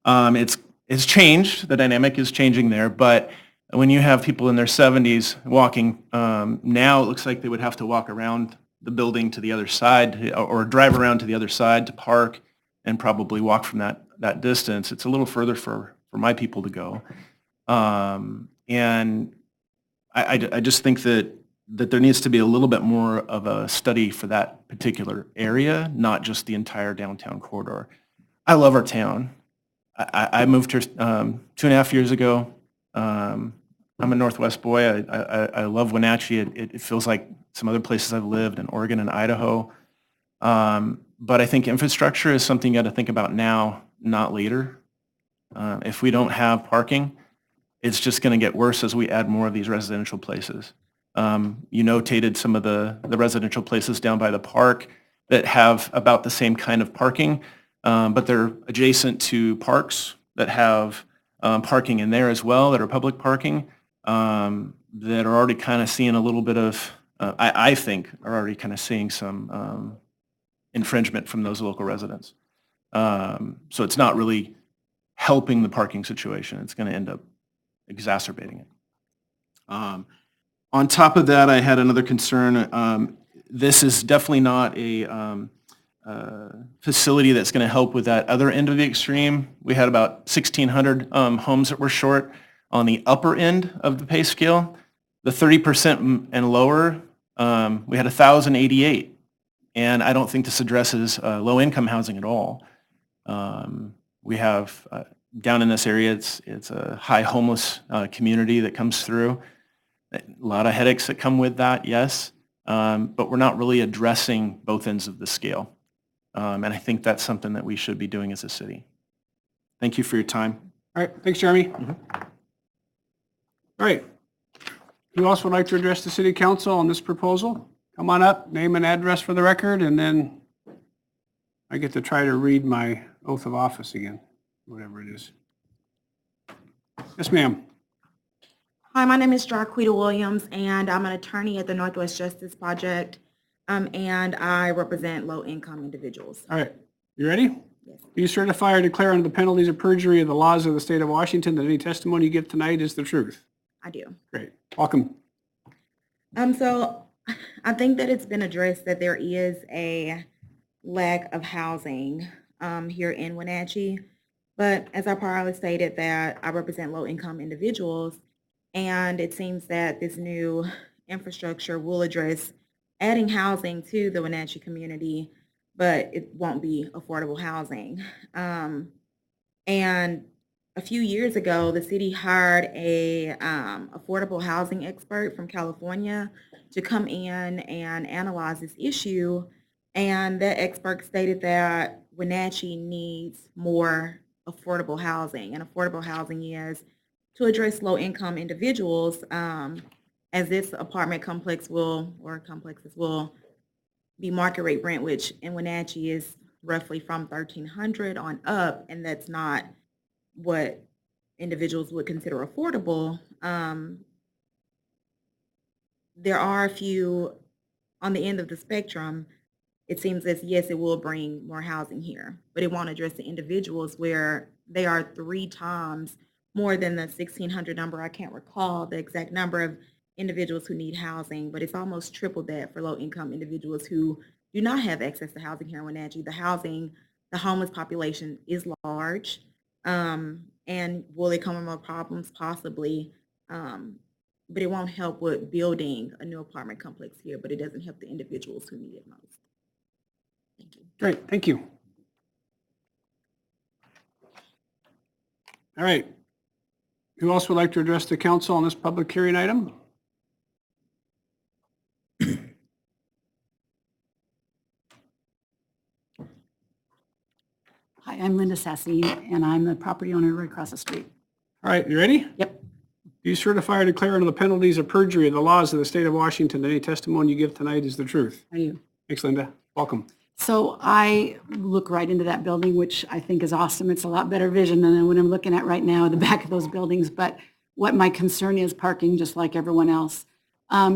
It's changed. The dynamic is changing there. But when you have people in their 70s walking, now it looks like they would have to walk around the building to the other side or drive around to the other side to park and probably walk from that distance. It's a little further for my people to go. And I just think that there needs to be a little bit more of a study for that particular area, not just the entire downtown corridor. I love our town. I moved here 2.5 years ago. I'm a Northwest boy. I love Wenatchee. It feels like some other places I've lived in Oregon and Idaho. But I think infrastructure is something you got to think about now, not later. If we don't have parking, it's just going to get worse as we add more of these residential places. You notated some of the residential places down by the park that have about the same kind of parking, but they're adjacent to parks that have parking in there as well, that are public parking, that are already kind of seeing a little bit of I think, are already kind of seeing some infringement from those local residents. So it's not really helping the parking situation. It's going to end up exacerbating it. On top of that, I had another concern. This is definitely not a facility that's going to help with that other end of the extreme. We had about 1,600 homes that were short on the upper end of the pay scale. The 30% and lower, we had 1,088. And I don't think this addresses low-income housing at all. We have, down in this area, it's a high homeless community that comes through. A lot of headaches that come with that, yes. But we're not really addressing both ends of the scale. And I think that's something that we should be doing as a city. Thank you for your time. All right, thanks, Jeremy. All right. Who else would like to address the city council on this proposal? Come on up, name and address for the record, and then I get to try to read my oath of office again, whatever it is. Yes, ma'am. Hi, my name is Jarquita Williams, and I'm an attorney at the Northwest Justice Project, and I represent low-income individuals. All right, you ready? Yes. Do you certify or declare under the penalties of perjury of the laws of the state of Washington that any testimony you give tonight is the truth? I do. Great. Welcome. So I think that it's been addressed that there is a lack of housing here in Wenatchee, but as I priorly stated that I represent low-income individuals, and it seems that this new infrastructure will address adding housing to the Wenatchee community, but it won't be affordable housing. And a few years ago, the city hired a affordable housing expert from California to come in and analyze this issue. And that expert stated that Wenatchee needs more affordable housing. And affordable housing is to address low-income individuals, as this apartment complex complexes will be market rate rent, which in Wenatchee is roughly from $1,300 on up, and that's not what individuals would consider affordable. There are a few on the end of the spectrum. It seems as yes, it will bring more housing here, but it won't address the individuals where they are 3 times more than the 1,600 number. I can't recall the exact number of individuals who need housing, but it's almost triple that for low-income individuals who do not have access to housing here in Wenatchee. The homeless population is large, and will it come with more problems? Possibly, but it won't help with building a new apartment complex here, but it doesn't help the individuals who need it most. Thank you. Great, thank you. All right. Who else would like to address the council on this public hearing item? Hi, I'm Linda Sassy, and I'm the property owner right across the street. All right, you ready? Yep. Do you certify or declare under the penalties of perjury of the laws of the state of Washington that any testimony you give tonight is the truth? I do. Thanks, Linda. Welcome. So I look right into that building, which I think is awesome. It's a lot better vision than what I'm looking at right now in the back of those buildings. But what my concern is parking, just like everyone else.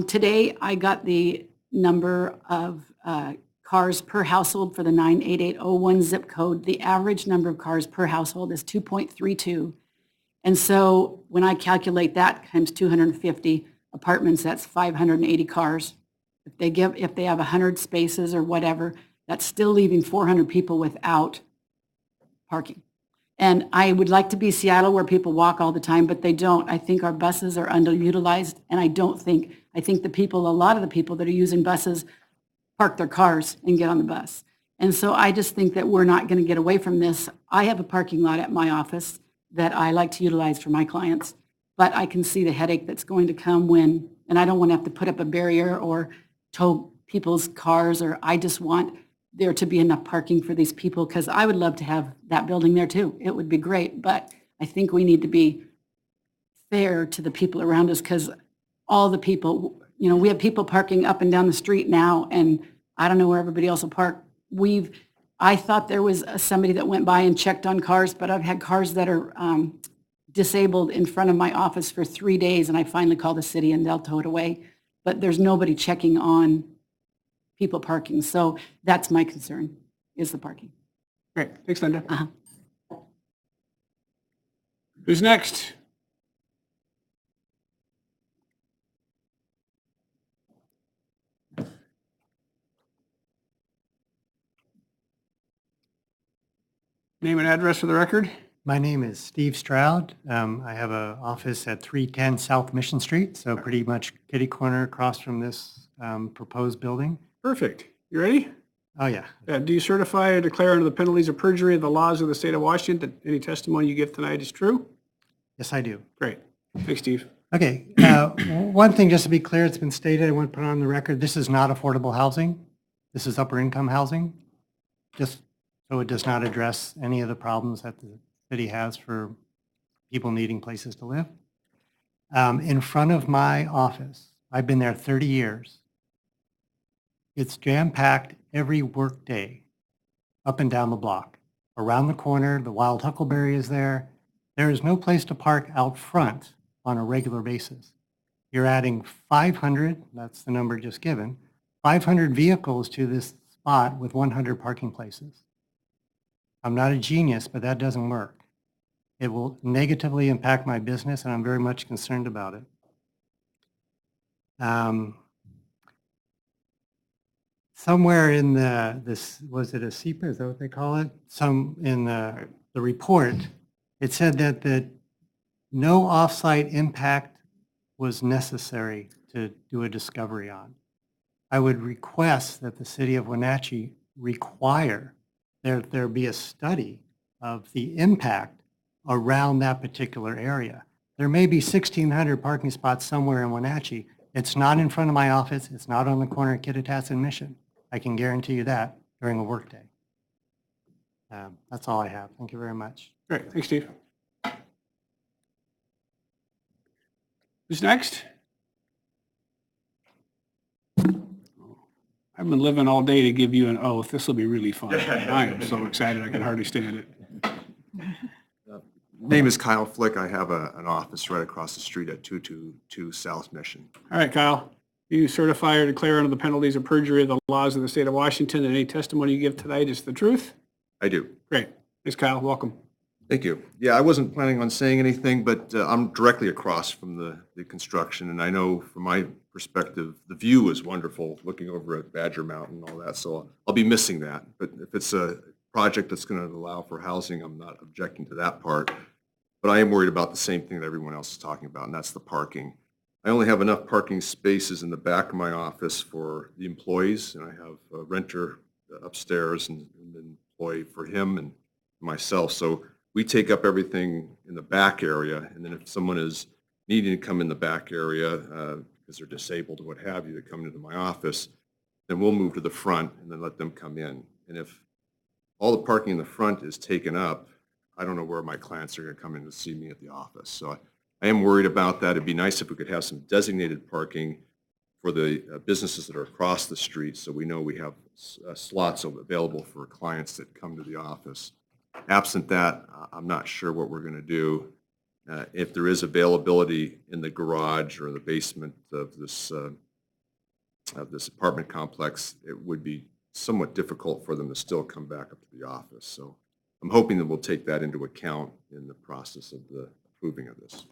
Today, I got the number of cars per household for the 98801 zip code. The average number of cars per household is 2.32. And so when I calculate that times 250 apartments, that's 580 cars. If they have 100 spaces or whatever, that's still leaving 400 people without parking. And I would like to be Seattle where people walk all the time, but they don't. I think our buses are underutilized, and I think a lot of the people that are using buses park their cars and get on the bus. And so I just think that we're not going to get away from this. I have a parking lot at my office that I like to utilize for my clients, but I can see the headache that's going to come and I don't want to have to put up a barrier or tow people's cars, or I just want there to be enough parking for these people, because I would love to have that building there too. It would be great, but I think we need to be fair to the people around us, because all the people, we have people parking up and down the street now, and I don't know where everybody else will park. I thought there was somebody that went by and checked on cars, but I've had cars that are disabled in front of my office for 3 days, and I finally called the city and they'll tow it away. but there's nobody checking on people parking. So that's my concern, is the parking. Great, thanks, Linda. Uh-huh. Who's next? Name and address for the record. My name is Steve Stroud. I have an office at 310 South Mission Street, so pretty much kitty corner across from this proposed building. Perfect. You ready? Oh, yeah. Do you certify or declare under the penalties of perjury of the laws of the state of Washington that any testimony you give tonight is true? Yes, I do. Great. Thanks, Steve. Okay. One thing, just to be clear, it's been stated, I want to put on the record, this is not affordable housing. This is upper income housing. Just so it does not address any of the problems that the city has for people needing places to live. In front of my office, I've been there 30 years. It's jam-packed every work day, up and down the block. Around the corner, the wild huckleberry is there. There is no place to park out front on a regular basis. You're adding 500, that's the number just given, 500 vehicles to this spot with 100 parking places. I'm not a genius, but that doesn't work. It will negatively impact my business, and I'm very much concerned about it. Somewhere in was it a SEPA, is that what they call it? In the report, it said that no offsite impact was necessary to do a discovery on. I would request that the city of Wenatchee require there be a study of the impact around that particular area. There may be 1,600 parking spots somewhere in Wenatchee. It's not in front of my office. It's not on the corner of Kittitas and Mission. I can guarantee you that during a workday. That's all I have. Thank you very much. Great. Thanks, Steve. Who's next? I've been living all day to give you an oath. This will be really fun. I am so excited. I can hardly stand it. Name is Kyle Flick. I have an office right across the street at 222 South Mission. All right, Kyle. You certify or declare under the penalties of perjury of the laws of the state of Washington that any testimony you give tonight is the truth? I do. Great. Thanks, Kyle. Welcome. Thank you. Yeah, I wasn't planning on saying anything, but I'm directly across from the construction, and I know from my perspective, the view is wonderful, looking over at Badger Mountain and all that, so I'll be missing that. But if it's a project that's going to allow for housing, I'm not objecting to that part. But I am worried about the same thing that everyone else is talking about, and that's the parking. I only have enough parking spaces in the back of my office for the employees, and I have a renter upstairs and an employee for him and myself. So we take up everything in the back area, and then if someone is needing to come in the back area because they're disabled or what have you, to come into my office, then we'll move to the front and then let them come in. And if all the parking in the front is taken up, I don't know where my clients are going to come in to see me at the office. So I am worried about that. It'd be nice if we could have some designated parking for the businesses that are across the street, so we know we have slots available for clients that come to the office. Absent that, I'm not sure what we're going to do. If there is availability in the garage or the basement of this apartment complex, it would be somewhat difficult for them to still come back up to the office. So I'm hoping that we'll take that into account in the process of the approving of this.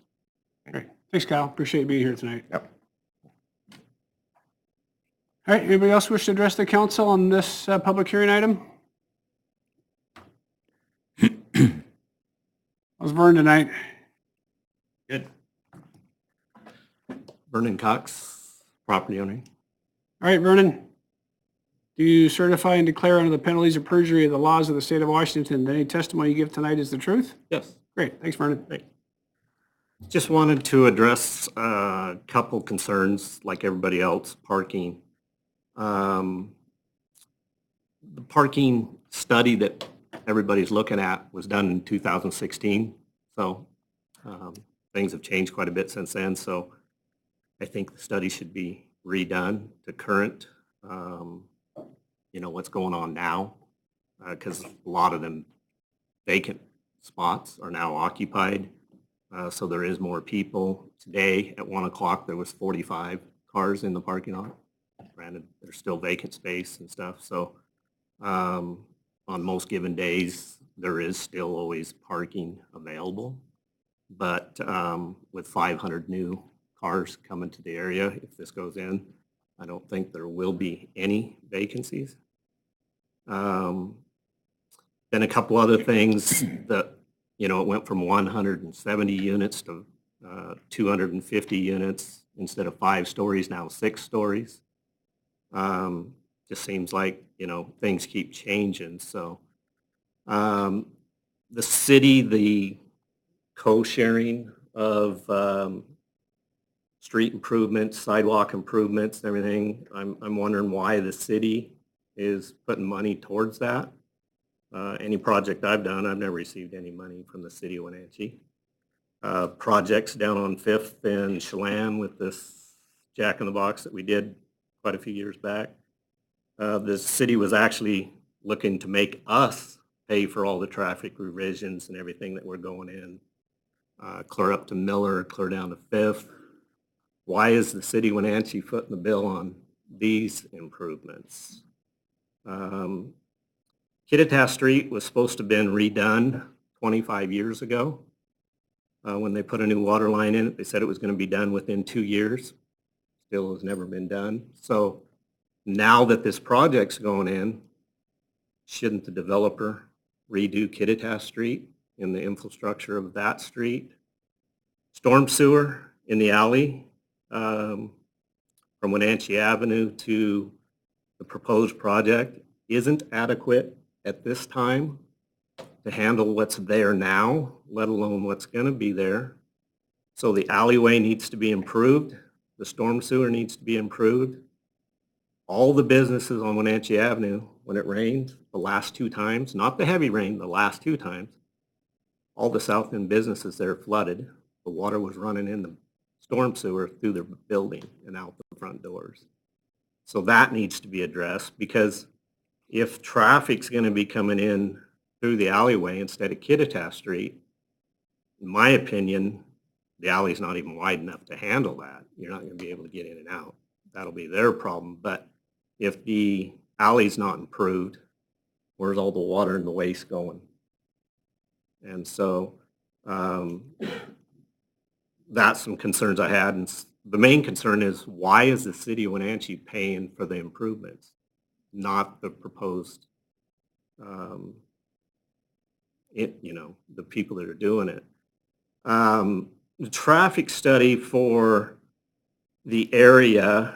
Great. Thanks, Kyle. Appreciate you being here tonight. Yep. All right. Anybody else wish to address the council on this public hearing item? How's Vern tonight? Good. Vernon Cox, property owner. All right, Vernon. Do you certify and declare under the penalties of perjury of the laws of the state of Washington that any testimony you give tonight is the truth? Yes. Great. Thanks, Vernon. Great. Just wanted to address a couple concerns like everybody else, parking. The parking study that everybody's looking at was done in 2016. So things have changed quite a bit since then. So I think the study should be redone to current, what's going on now, because a lot of them vacant spots are now occupied. So there is more people. Today at 1 o'clock, there was 45 cars in the parking lot. Granted, there's still vacant space and stuff, so on most given days, there is still always parking available. But with 500 new cars coming to the area, if this goes in, I don't think there will be any vacancies. Then a couple other things that, you know, it went from 170 units to 250 units instead of 5 stories, now 6 stories. Just seems like, you know, things keep changing. So the city, the co-sharing of street improvements, sidewalk improvements, and everything, I'm wondering why the city is putting money towards that. Any project I've done, I've never received any money from the city of Wenatchee. Projects down on 5th and Chelan with this Jack in the Box that we did quite a few years back. The city was actually looking to make us pay for all the traffic revisions and everything that were going in. Clear up to Miller, clear down to 5th. Why is the city of Wenatchee footing the bill on these improvements? Kittitas Street was supposed to have been redone 25 years ago. When they put a new water line in it, they said it was going to be done within 2 years. Still has never been done. So now that this project's going in, shouldn't the developer redo Kittitas Street in the infrastructure of that street? Storm sewer in the alley from Wenatchee Avenue to the proposed project isn't adequate at this time to handle what's there now, let alone what's going to be there. So the alleyway needs to be improved. The storm sewer needs to be improved. All the businesses on Wenatchee Avenue, when it rained the last 2 times, not the heavy rain, the last 2 times, all the south end businesses there flooded. The water was running in the storm sewer through their building and out the front doors. So that needs to be addressed, because if traffic's going to be coming in through the alleyway instead of Kittitas Street, in my opinion, the alley's not even wide enough to handle that. You're not going to be able to get in and out. That'll be their problem. But if the alley's not improved, where's all the water and the waste going? And so that's some concerns I had. And the main concern is, why is the city of Wenatchee paying for the improvements, not the proposed, the people that are doing it? The traffic study for the area,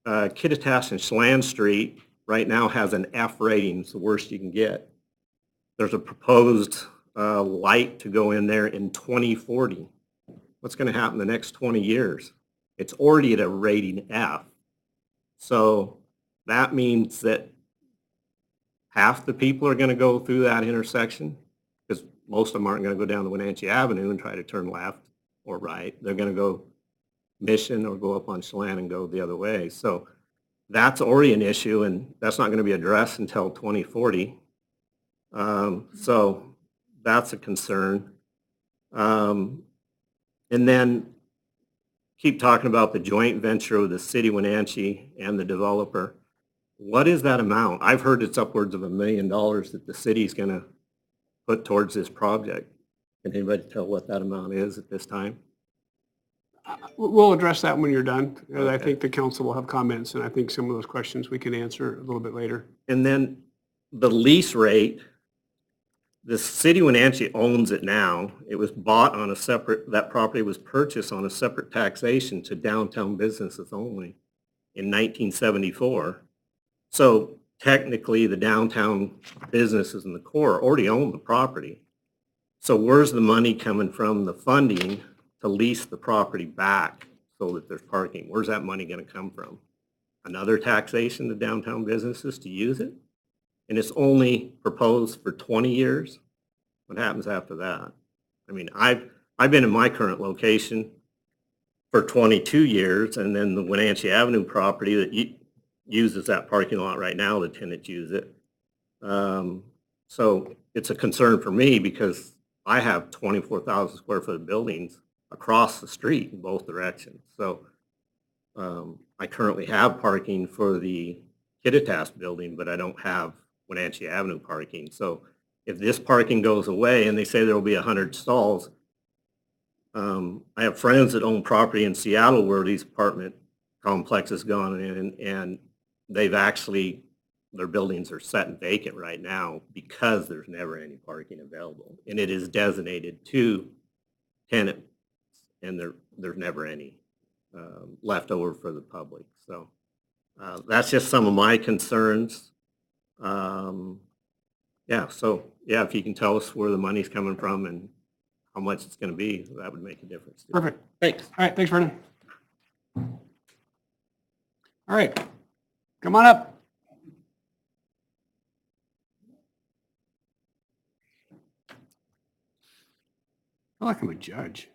Kittitas and Chelan Street, right now has an F rating. It's the worst you can get. There's a proposed light to go in there in 2040. What's going to happen the next 20 years? It's already at a rating F. So that means that half the people are going to go through that intersection, because most of them aren't going to go down the Wenatchee Avenue and try to turn left or right. They're going to go Mission or go up on Chelan and go the other way. So that's already an issue, and that's not going to be addressed until 2040. So that's a concern. And then keep talking about the joint venture with the city of Wenatchee and the developer. What is that amount? I've heard it's upwards of $1 million that the city's going to put towards this project. Can anybody tell what that amount is at this time? We'll address that when you're done. Okay. I think the council will have comments, and I think some of those questions we can answer a little bit later. And then the lease rate, the city of Wenatchee owns it now. It was bought on a separate, that property was purchased on a separate taxation to downtown businesses only in 1974. So technically the downtown businesses in the core already own the property. So where's the money coming from, the funding to lease the property back so that there's parking? Where's that money going to come from? Another taxation to downtown businesses to use it? And it's only proposed for 20 years. What happens after that? I mean, I've been in my current location for 22 years, and then the Wenatchee Avenue property that uses that parking lot right now, the tenants use it. So it's a concern for me, because I have 24,000 square foot buildings across the street in both directions. So I currently have parking for the Kittitas building, but I don't have Wenatchee Avenue parking. So if this parking goes away and they say there will be 100 stalls, I have friends that own property in Seattle where these apartment complexes gone in, and they've actually, their buildings are set and vacant right now because there's never any parking available. And it is designated to tenants, and there's never any left over for the public. So that's just some of my concerns. Yeah, so yeah, if you can tell us where the money's coming from and how much it's going to be, that would make a difference. Too. Perfect. Thanks. All right, thanks, Vernon. All right, come on up. I feel like I'm a judge.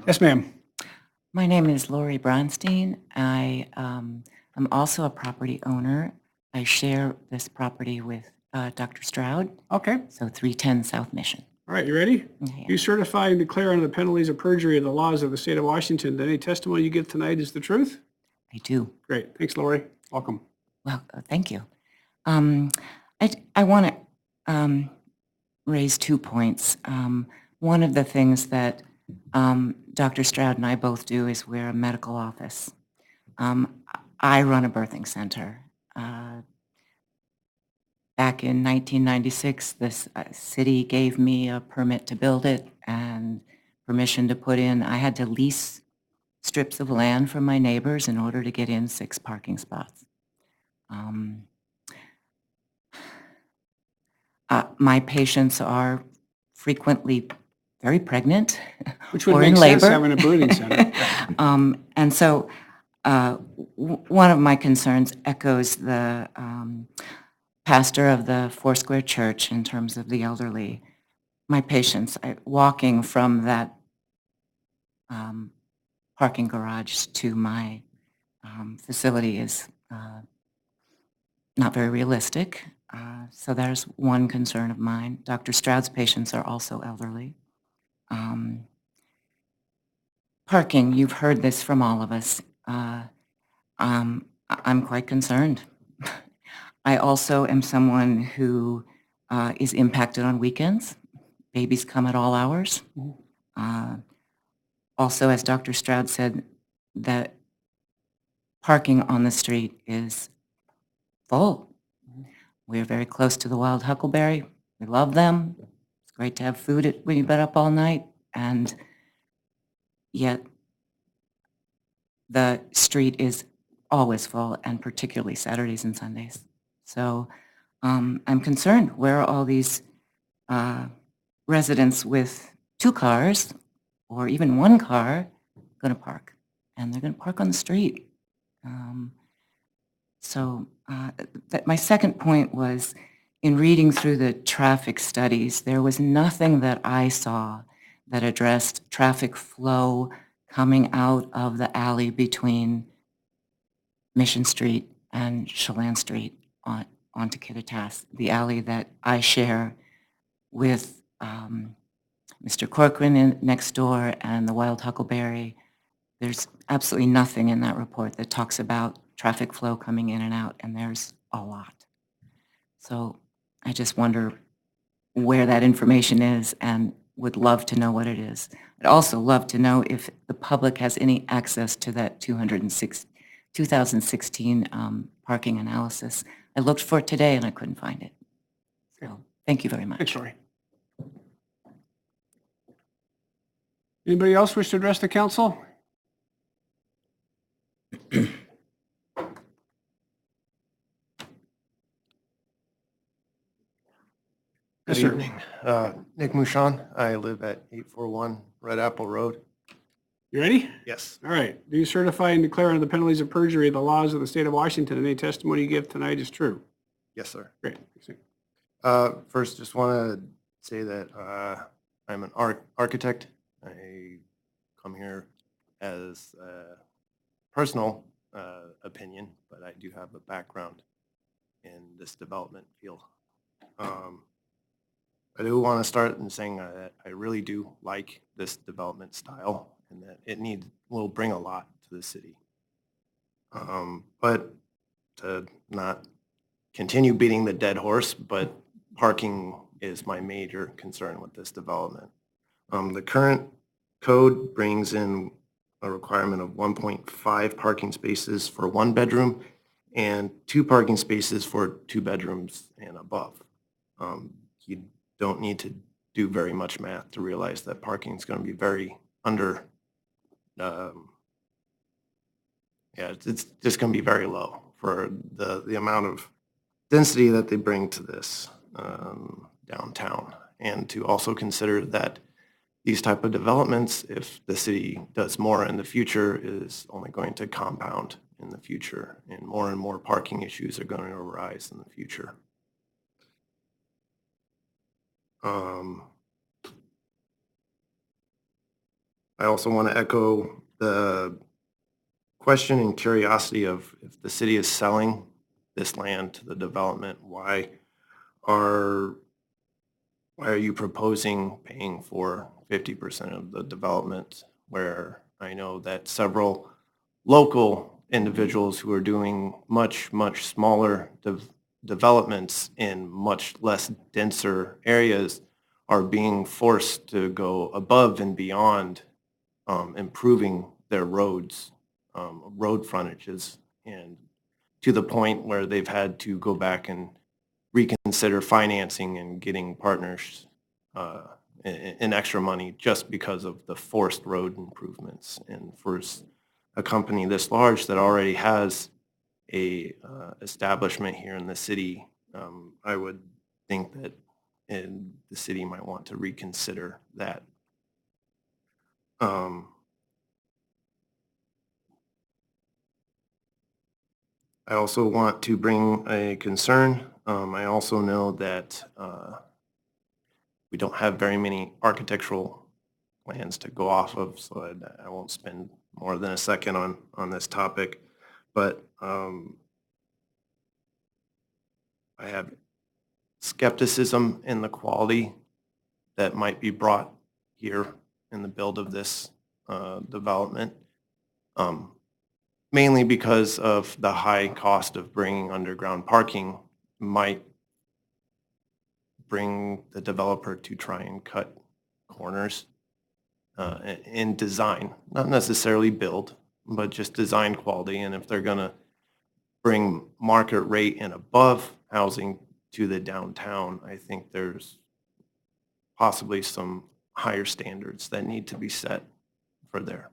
Yes, ma'am. My name is Lori Bronstein. I'm also a property owner. I share this property with Dr. Stroud. Okay. So 310 South Mission. All right, you ready? Okay. You certify and declare under the penalties of perjury of the laws of the state of Washington that any testimony you give tonight is the truth? I do. Great. Thanks, Lori. Welcome. Well, thank you. I want to raise 2 points. One of the things that Dr. Stroud and I both do is we're a medical office. I run a birthing center. Back in 1996, this city gave me a permit to build it and permission to put in. I had to lease strips of land from my neighbors in order to get in 6 parking spots. My patients are frequently very pregnant Which would or make in sense labor. having a birthing center. And so one of my concerns echoes the pastor of the Foursquare Church in terms of the elderly. My patients, walking from that parking garage to my facility is not very realistic. So there's one concern of mine. Dr. Stroud's patients are also elderly. Parking, you've heard this from all of us. I'm quite concerned. I also am someone who is impacted on weekends. Babies come at all hours. Also, as Dr. Stroud said, that parking on the street is full. We're very close to the wild huckleberry. We love them. It's great to have food when you've been up all night. And yet the street is always full, and particularly Saturdays and Sundays. So I'm concerned. Where are all these residents with 2 cars or even 1 car going to park? And they're going to park on the street. My second point was, in reading through the traffic studies, there was nothing that I saw that addressed traffic flow coming out of the alley between Mission Street and Chelan Street onto Kittitas, the alley that I share with Mr. Corcoran next door and the Wild Huckleberry. There's absolutely nothing in that report that talks about traffic flow coming in and out, and there's a lot. So I just wonder where that information is and would love to know what it is. I'd also love to know if the public has any access to that 2016 parking analysis. I looked for it today and I couldn't find it. So thank you very much. Thanks, Lori. Anybody else wish to address the council? Yes, Good sir. evening. Nick Mouchon. I live at 841 Red Apple Road. You ready? Yes. All right. Do you certify and declare under the penalties of perjury the laws of the state of Washington and any testimony you give tonight is true? Yes, sir. Great. First, just want to say that I'm an architect. I come here as a personal opinion, but I do have a background in this development field. I do want to start in saying that I really do like this development style, and that it will bring a lot to the city. But to not continue beating the dead horse, but parking is my major concern with this development. The current code brings in a requirement of 1.5 parking spaces for one bedroom and 2 parking spaces for 2 bedrooms and above. You don't need to do very much math to realize that parking is going to be very under, yeah, it's just going to be very low for the amount of density that they bring to this downtown. And to also consider that these type of developments, if the city does more in the future, is only going to compound in the future, and more parking issues are going to arise in the future. I also want to echo the question and curiosity of, if the city is selling this land to the development, why are you proposing paying for 50% of the development, where I know that several local individuals who are doing much smaller developments in much less denser areas are being forced to go above and beyond improving their roads, road frontages, and to the point where they've had to go back and reconsider financing and getting partners in extra money just because of the forced road improvements. And for a company this large that already has a establishment here in the city, I would think that the city might want to reconsider that. I also want to bring a concern. I also know that we don't have very many architectural plans to go off of, so I won't spend more than a second on this topic. But I have skepticism in the quality that might be brought here in the build of this development, mainly because of the high cost of bringing underground parking might bring the developer to try and cut corners in design, not necessarily build, but just design quality. And if they're going to bring market rate and above housing to the downtown, I think there's possibly some higher standards that need to be set for there.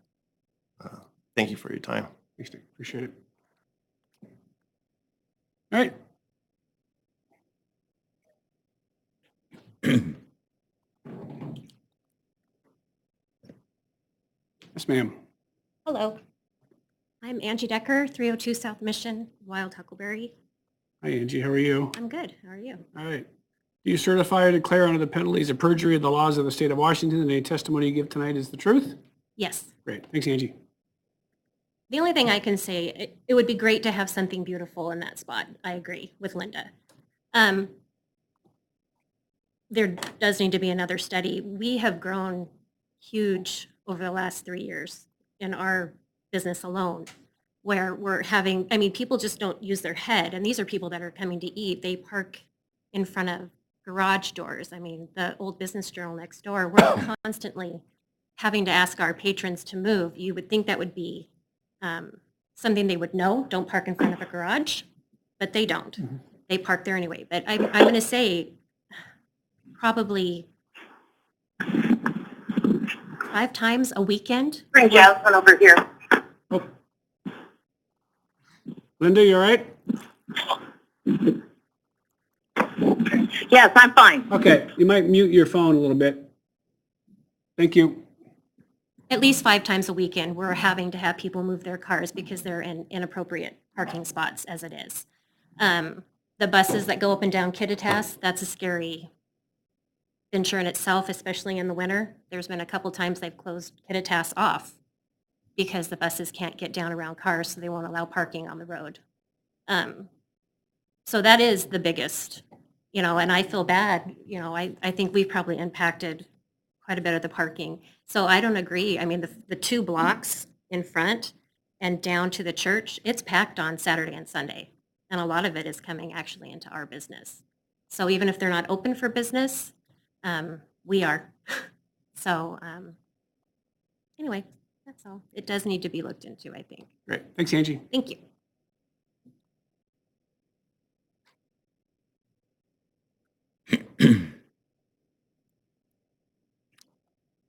Thank you for your time. Thanks, Nick. Appreciate it. All right. Yes, ma'am. Hello. I'm Angie Decker, 302 South Mission, Wild Huckleberry. Hi, Angie. How are you? I'm good. How are you? All right. Do you certify or declare under the penalties of perjury of the laws of the state of Washington that any testimony you give tonight is the truth? Yes. Great. Thanks, Angie. The only thing I can say, it would be great to have something beautiful in that spot. I agree with Linda. There does need to be another study. We have grown huge over the last 3 years in our business alone, where we're having, I mean, people just don't use their head. And these are people that are coming to eat. They park in front of garage doors. I mean, the old Business Journal next door, we're constantly having to ask our patrons to move. You would think that would be something they would know, don't park in front of a garage, but they don't. Mm-hmm. They park there anyway. But I'm going to say probably 5 times a weekend. Bring Jasmine over here. Oh. Linda, you all right? Yes, I'm fine. Okay, you might mute your phone a little bit. Thank you. At least 5 times a weekend, we're having to have people move their cars because they're in inappropriate parking spots as it is. The buses that go up and down Kittitas, that's a scary venture in itself, especially in the winter. There's been a couple times they've closed Kittitas off because the buses can't get down around cars, so they won't allow parking on the road. So that is the biggest, and I feel bad, I think we've probably impacted quite a bit of the parking. So I don't agree. I mean, the 2 blocks in front, and down to the church, it's packed on Saturday and Sunday. And a lot of it is coming actually into our business. So even if they're not open for business, we are. So anyway, that's all. It does need to be looked into, I think. Great. Thanks, Angie. Thank you.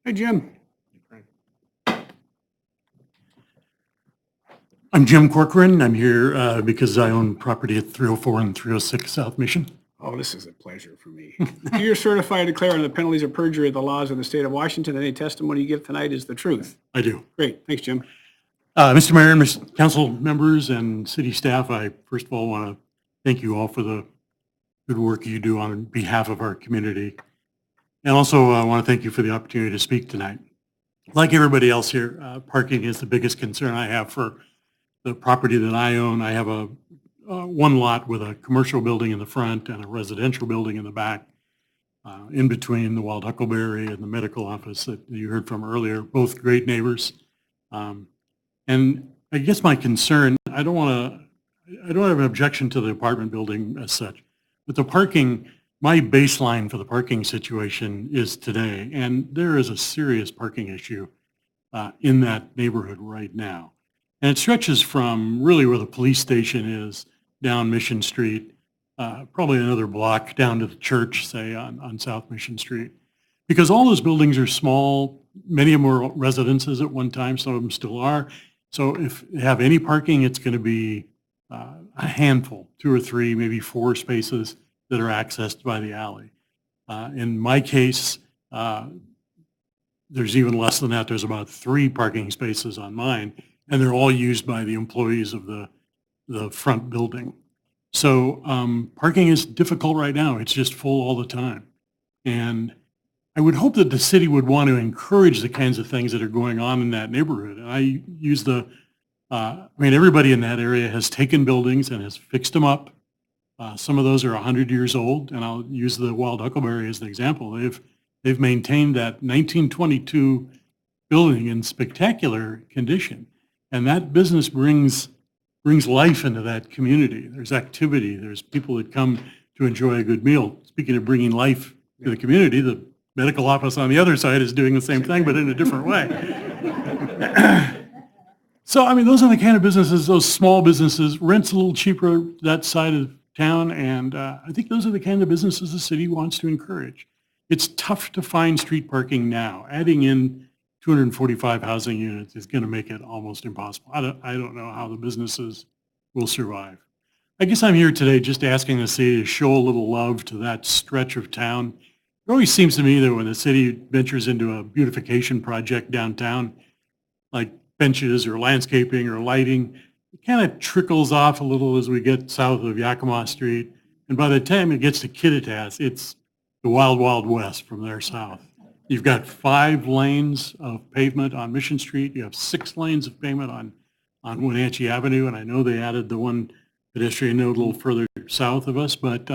Hey, Jim. I'm Jim Corcoran. I'm here because I own property at 304 and 306 South Mission. Oh, this is a pleasure for me. Do you certify and declare under the penalties of perjury of the laws of the state of Washington that any testimony you give tonight is the truth? I do. Great. Thanks, Jim. Mr. Mayor and Mr. Council members and city staff, I first of all want to thank you all for the good work you do on behalf of our community. And also I want to thank you for the opportunity to speak tonight. Like everybody else here, parking is the biggest concern I have for the property that I own. I have a one lot with a commercial building in the front and a residential building in the back, in between the Wild Huckleberry and the medical office that you heard from earlier, both great neighbors. And I guess my concern, I don't have an objection to the apartment building as such, but the parking, my baseline for the parking situation is today, and there is a serious parking issue in that neighborhood right now. And it stretches from really where the police station is down Mission Street, probably another block down to the church, say, on South Mission Street. Because all those buildings are small, many of them were residences at one time, some of them still are. So if they have any parking, it's going to be a handful, 2 or 3, maybe 4 spaces that are accessed by the alley. In my case, there's even less than that. There's about 3 parking spaces on mine, and they're all used by the employees of the front building. So parking is difficult right now. It's just full all the time. And I would hope that the city would want to encourage the kinds of things that are going on in that neighborhood. And I use everybody in that area has taken buildings and has fixed them up. Some of those are 100 years old, and I'll use the Wild Huckleberry as an example. They've maintained that 1922 building in spectacular condition. And that business brings life into that community. There's activity. There's people that come to enjoy a good meal. Speaking of bringing life to the community, the medical office on the other side is doing the same thing, but in a different way. So, I mean, those are the kind of businesses, those small businesses, rent's a little cheaper that side of town, and I think those are the kind of businesses the city wants to encourage. It's tough to find street parking now. Adding in 245 housing units is going to make it almost impossible. I don't know how the businesses will survive. I guess I'm here today just asking the city to show a little love to that stretch of town. It always seems to me that when the city ventures into a beautification project downtown, like benches or landscaping or lighting, it kind of trickles off a little as we get south of Yakima Street. And by the time it gets to Kittitas, it's the wild, wild west from there south. You've got 5 lanes of pavement on Mission Street. You have 6 lanes of pavement on Wenatchee Avenue. And I know they added the one pedestrian node a little further south of us, but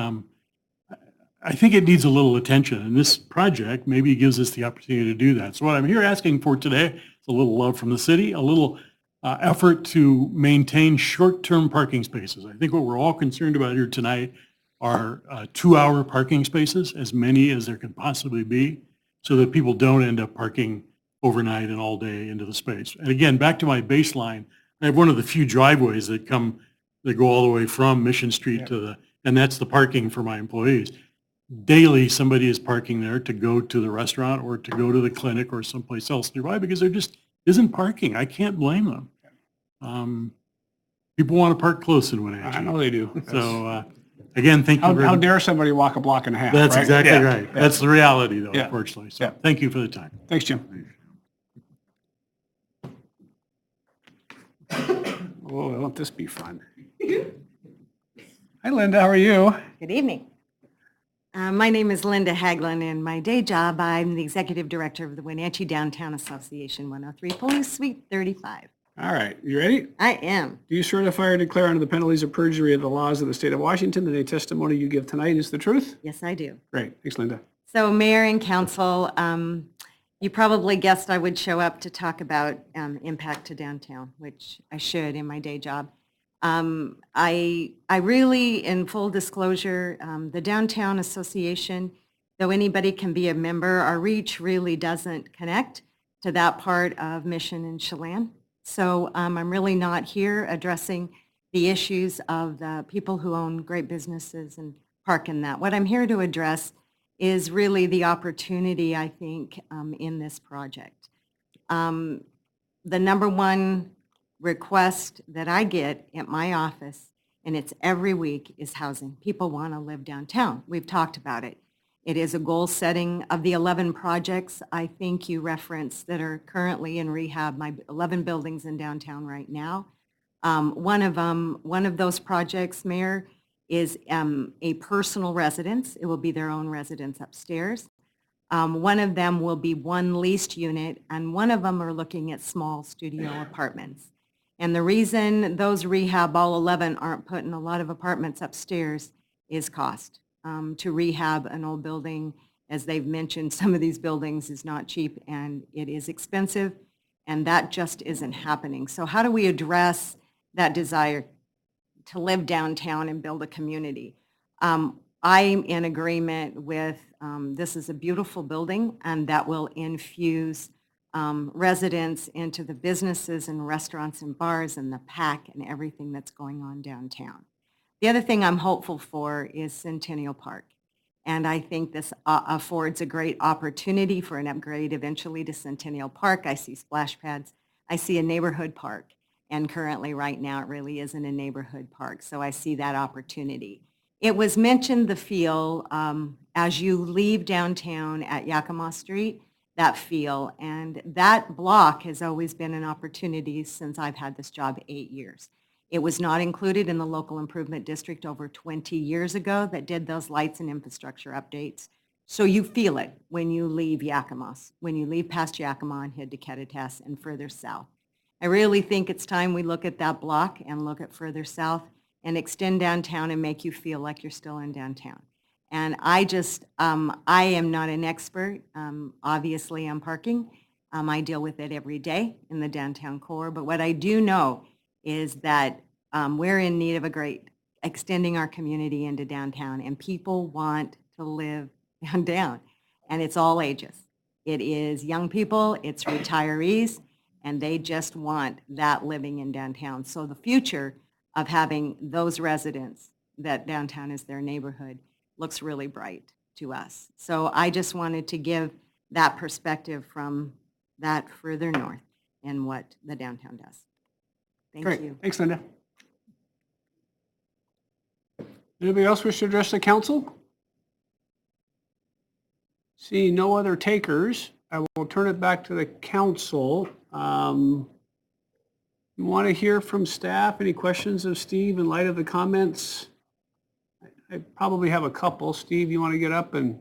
I think it needs a little attention. And this project maybe gives us the opportunity to do that. So what I'm here asking for today is a little love from the city, a little effort to maintain short-term parking spaces. I think what we're all concerned about here tonight are 2-hour parking spaces, as many as there can possibly be, so that people don't end up parking overnight and all day into the space. And again, back to my baseline, I have one of the few driveways that go all the way from Mission Street and that's the parking for my employees. Daily, somebody is parking there to go to the restaurant or to go to the clinic or someplace else nearby because there just isn't parking. I can't blame them. People want to park close in Wenatchee. I know they do. So again, thank you. How dare somebody walk a block and a half? That's right? exactly right. Yeah. That's the reality, though, Yeah. unfortunately. So thank you for the time. Thanks, Jim. Oh, won't this be fun? Hi, Linda. How are you? Good evening. My name is Linda Haglund, and my day job, I'm the Executive Director of the Wenatchee Downtown Association, 103 Police Suite 35. All right. You ready? I am. Do you certify or declare under the penalties of perjury of the laws of the state of Washington that any testimony you give tonight is the truth? Yes, I do. Great. Thanks, Linda. So Mayor and Council, You probably guessed I would show up to talk about impact to downtown, which I should in my day job. I really, in full disclosure, the Downtown Association, though anybody can be a member, our reach really doesn't connect to that part of Mission and Chelan. So I'm really not here addressing the issues of the people who own great businesses and park in that. What I'm here to address is really the opportunity, I think, in this project. The number one request that I get at my office, and it's every week, is housing. People want to live downtown. We've talked about it. It is a goal setting. Of the 11 projects I think you referenced that are currently in rehab, my 11 buildings in downtown right now. One of those projects, Mayor, is a personal residence. It will be their own residence upstairs. One of them will be one leased unit, and one of them are looking at small studio apartments. And the reason those rehab, all 11, aren't putting a lot of apartments upstairs is cost. To rehab an old building, as they've mentioned, some of these buildings is not cheap and it is expensive, and that just isn't happening. So how do we address that desire to live downtown and build a community? I'm in agreement with this is a beautiful building, and that will infuse residents into the businesses and restaurants and bars and the pack and everything that's going on downtown. The other thing I'm hopeful for is Centennial Park. And I think this affords a great opportunity for an upgrade eventually to Centennial Park. I see splash pads. I see a neighborhood park. And currently, right now, it really isn't a neighborhood park. So I see that opportunity. It was mentioned, the feel, as you leave downtown at Yakima Street, that feel. And that block has always been an opportunity since I've had this job 8 years. It was not included in the local improvement district over 20 years ago that did those lights and infrastructure updates. So you feel it when you leave Yakima, when you leave past Yakima and head to Kettitas and further south. I really think it's time we look at that block and look at further south and extend downtown and make you feel like you're still in downtown. And I am not an expert. Obviously, I'm parking. I deal with it every day in the downtown core. But what I do know is that we're in need of extending our community into downtown, and people want to live downtown, and it's all ages. It is young people, it's retirees, and they just want that living in downtown. So the future of having those residents that downtown is their neighborhood looks really bright to us. So I just wanted to give that perspective from that further north and what the downtown does. Thank Great. you. Thanks, Linda. Anybody else wish to address the council? See no other takers, I will turn it back to the council. You want to hear from staff? Any questions of Steve in light of the comments? I probably have a couple. Steve, you want to get up and?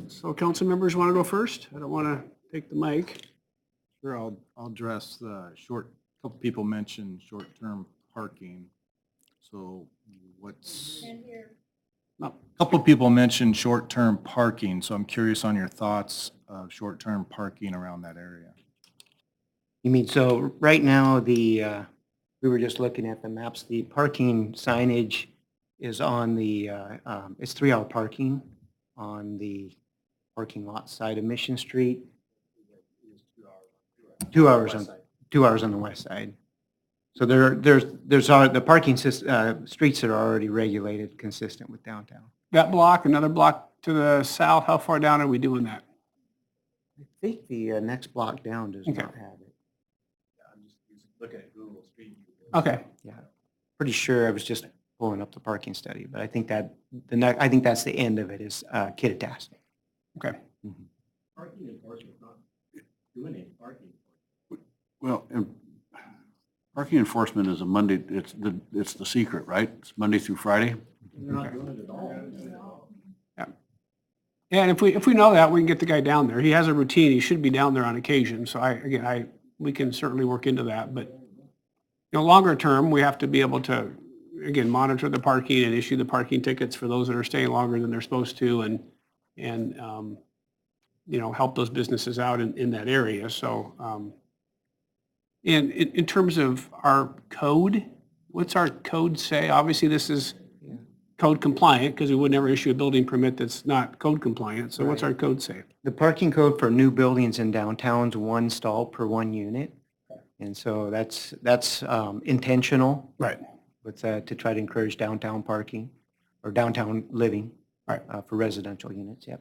So council members want to go first? I don't want to take the mic. Sure, I'll address the couple people mentioned short-term parking. So a couple people mentioned short-term parking, so I'm curious on your thoughts of short-term parking around that area. You mean, so right now, we were just looking at the maps, the parking signage is on the, it's 3-hour parking on the parking lot side of Mission Street. 2 hours on the west side. So there's the parking streets that are already regulated, consistent with downtown. That block, another block to the south, how far down are we doing that? I think the next block down does not have it. I'm just looking at Google Street View. Okay. Yeah, pretty sure I was just pulling up the parking study, but I think that I think that's the end of it is Kittitas. Okay. Parking enforcement not doing any parking. Well, parking enforcement is a Monday, it's the secret, right? It's Monday through Friday? They're not doing it at all. Yeah. Yeah, and if we know that, we can get the guy down there. He has a routine. He should be down there on occasion. So we can certainly work into that. But longer term, we have to be able to again, monitor the parking and issue the parking tickets for those that are staying longer than they're supposed to and help those businesses out in that area. So, and in terms of our code, what's our code say? Obviously, this is code compliant because we would never issue a building permit that's not code compliant. So what's our code say? The parking code for new buildings in downtown's 1 stall per 1 unit. And so that's intentional. Right. With, to try to encourage downtown parking or downtown living. Right. For residential units, yep.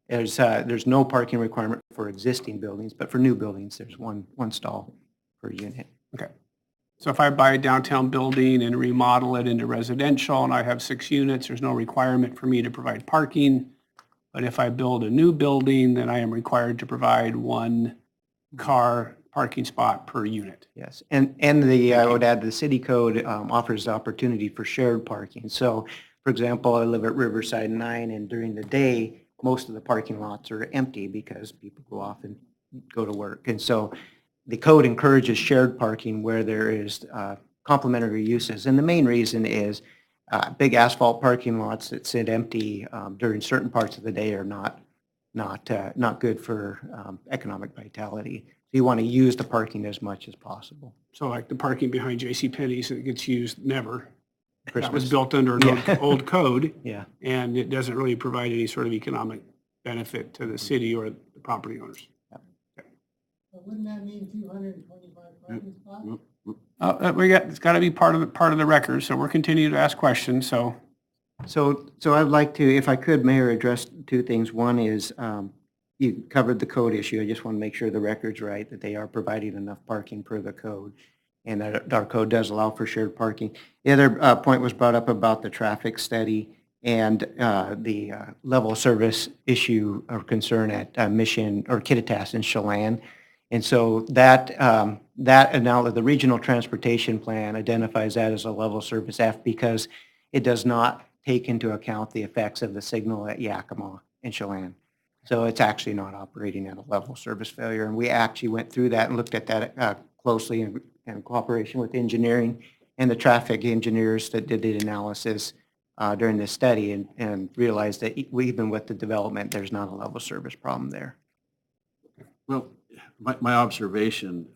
There's no parking requirement for existing buildings, but for new buildings, there's one stall per unit. Okay. So if I buy a downtown building and remodel it into residential and I have 6 units, there's no requirement for me to provide parking. But if I build a new building, then I am required to provide 1 car parking spot per unit. Yes, and I would add the city code offers the opportunity for shared parking. So, for example, I live at Riverside 9, and during the day, most of the parking lots are empty because people go off and go to work. And so the code encourages shared parking where there is complementary uses. And the main reason is big asphalt parking lots that sit empty during certain parts of the day are not good for economic vitality. So you want to use the parking as much as possible. So like the parking behind JCPenney's that gets used never. That was Christmas. built under an old code. Yeah. And it doesn't really provide any sort of economic benefit to the city or the property owners. Wouldn't that mean 225 parking spots? It's got to be part of the record, so we're continuing to ask questions, so. So I'd like to, if I could, Mayor, address 2 things. One is you covered the code issue. I just want to make sure the record's right, that they are providing enough parking per the code, and that our code does allow for shared parking. The other point was brought up about the traffic study and the level of service issue or concern at Mission or Kittitas and Chelan. And so that the regional transportation plan identifies that as a level of service F because it does not take into account the effects of the signal at Yakima and Chelan. So it's actually not operating at a level of service failure. And we actually went through that and looked at that closely in cooperation with engineering and the traffic engineers that did the analysis during this study and realized that even with the development, there's not a level of service problem there. Well, my observation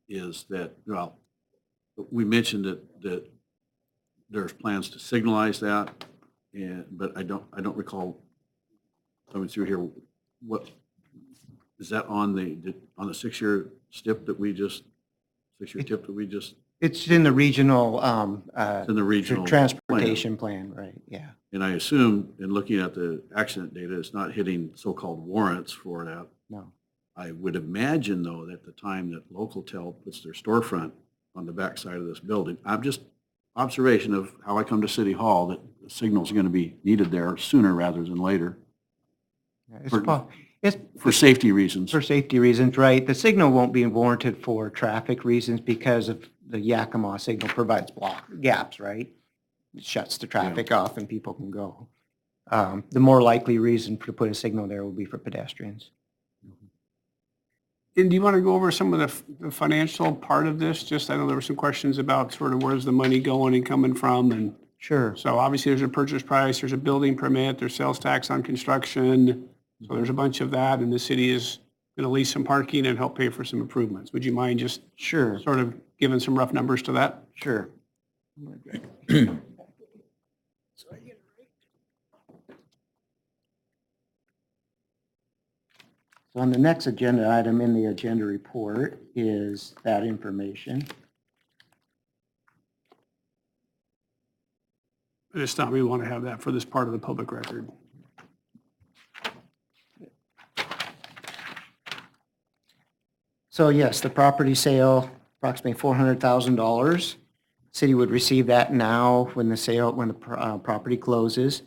is that, well, we mentioned that there's plans to signalize that, but I don't recall coming through here. What is that on the 6-year tip that we just? It's in the regional. It's in the regional transportation plan, right? Yeah. And I assume, in looking at the accident data, it's not hitting so-called warrants for that. No. I would imagine, though, that the time that Localtel puts their storefront on the back side of this building, I'm just observation of how I come to City Hall, that the signal's going to be needed there sooner rather than later. For safety reasons. For safety reasons, right. The signal won't be warranted for traffic reasons because of the Yakima signal provides gaps, right? It shuts the traffic off and people can go. The more likely reason to put a signal there will be for pedestrians. And do you want to go over some of the financial part of this? Just, I know there were some questions about sort of where's the money going and coming from, and sure. So obviously there's a purchase price, there's a building permit, there's sales tax on construction. So there's a bunch of that, and the city is going to lease some parking and help pay for some improvements. Would you mind just sure sort of giving some rough numbers to that? Sure. So on the next agenda item in the agenda report is that information. I just thought we want to have that for this part of the public record. So yes, the property sale, approximately $400,000. City would receive that now when the property closes.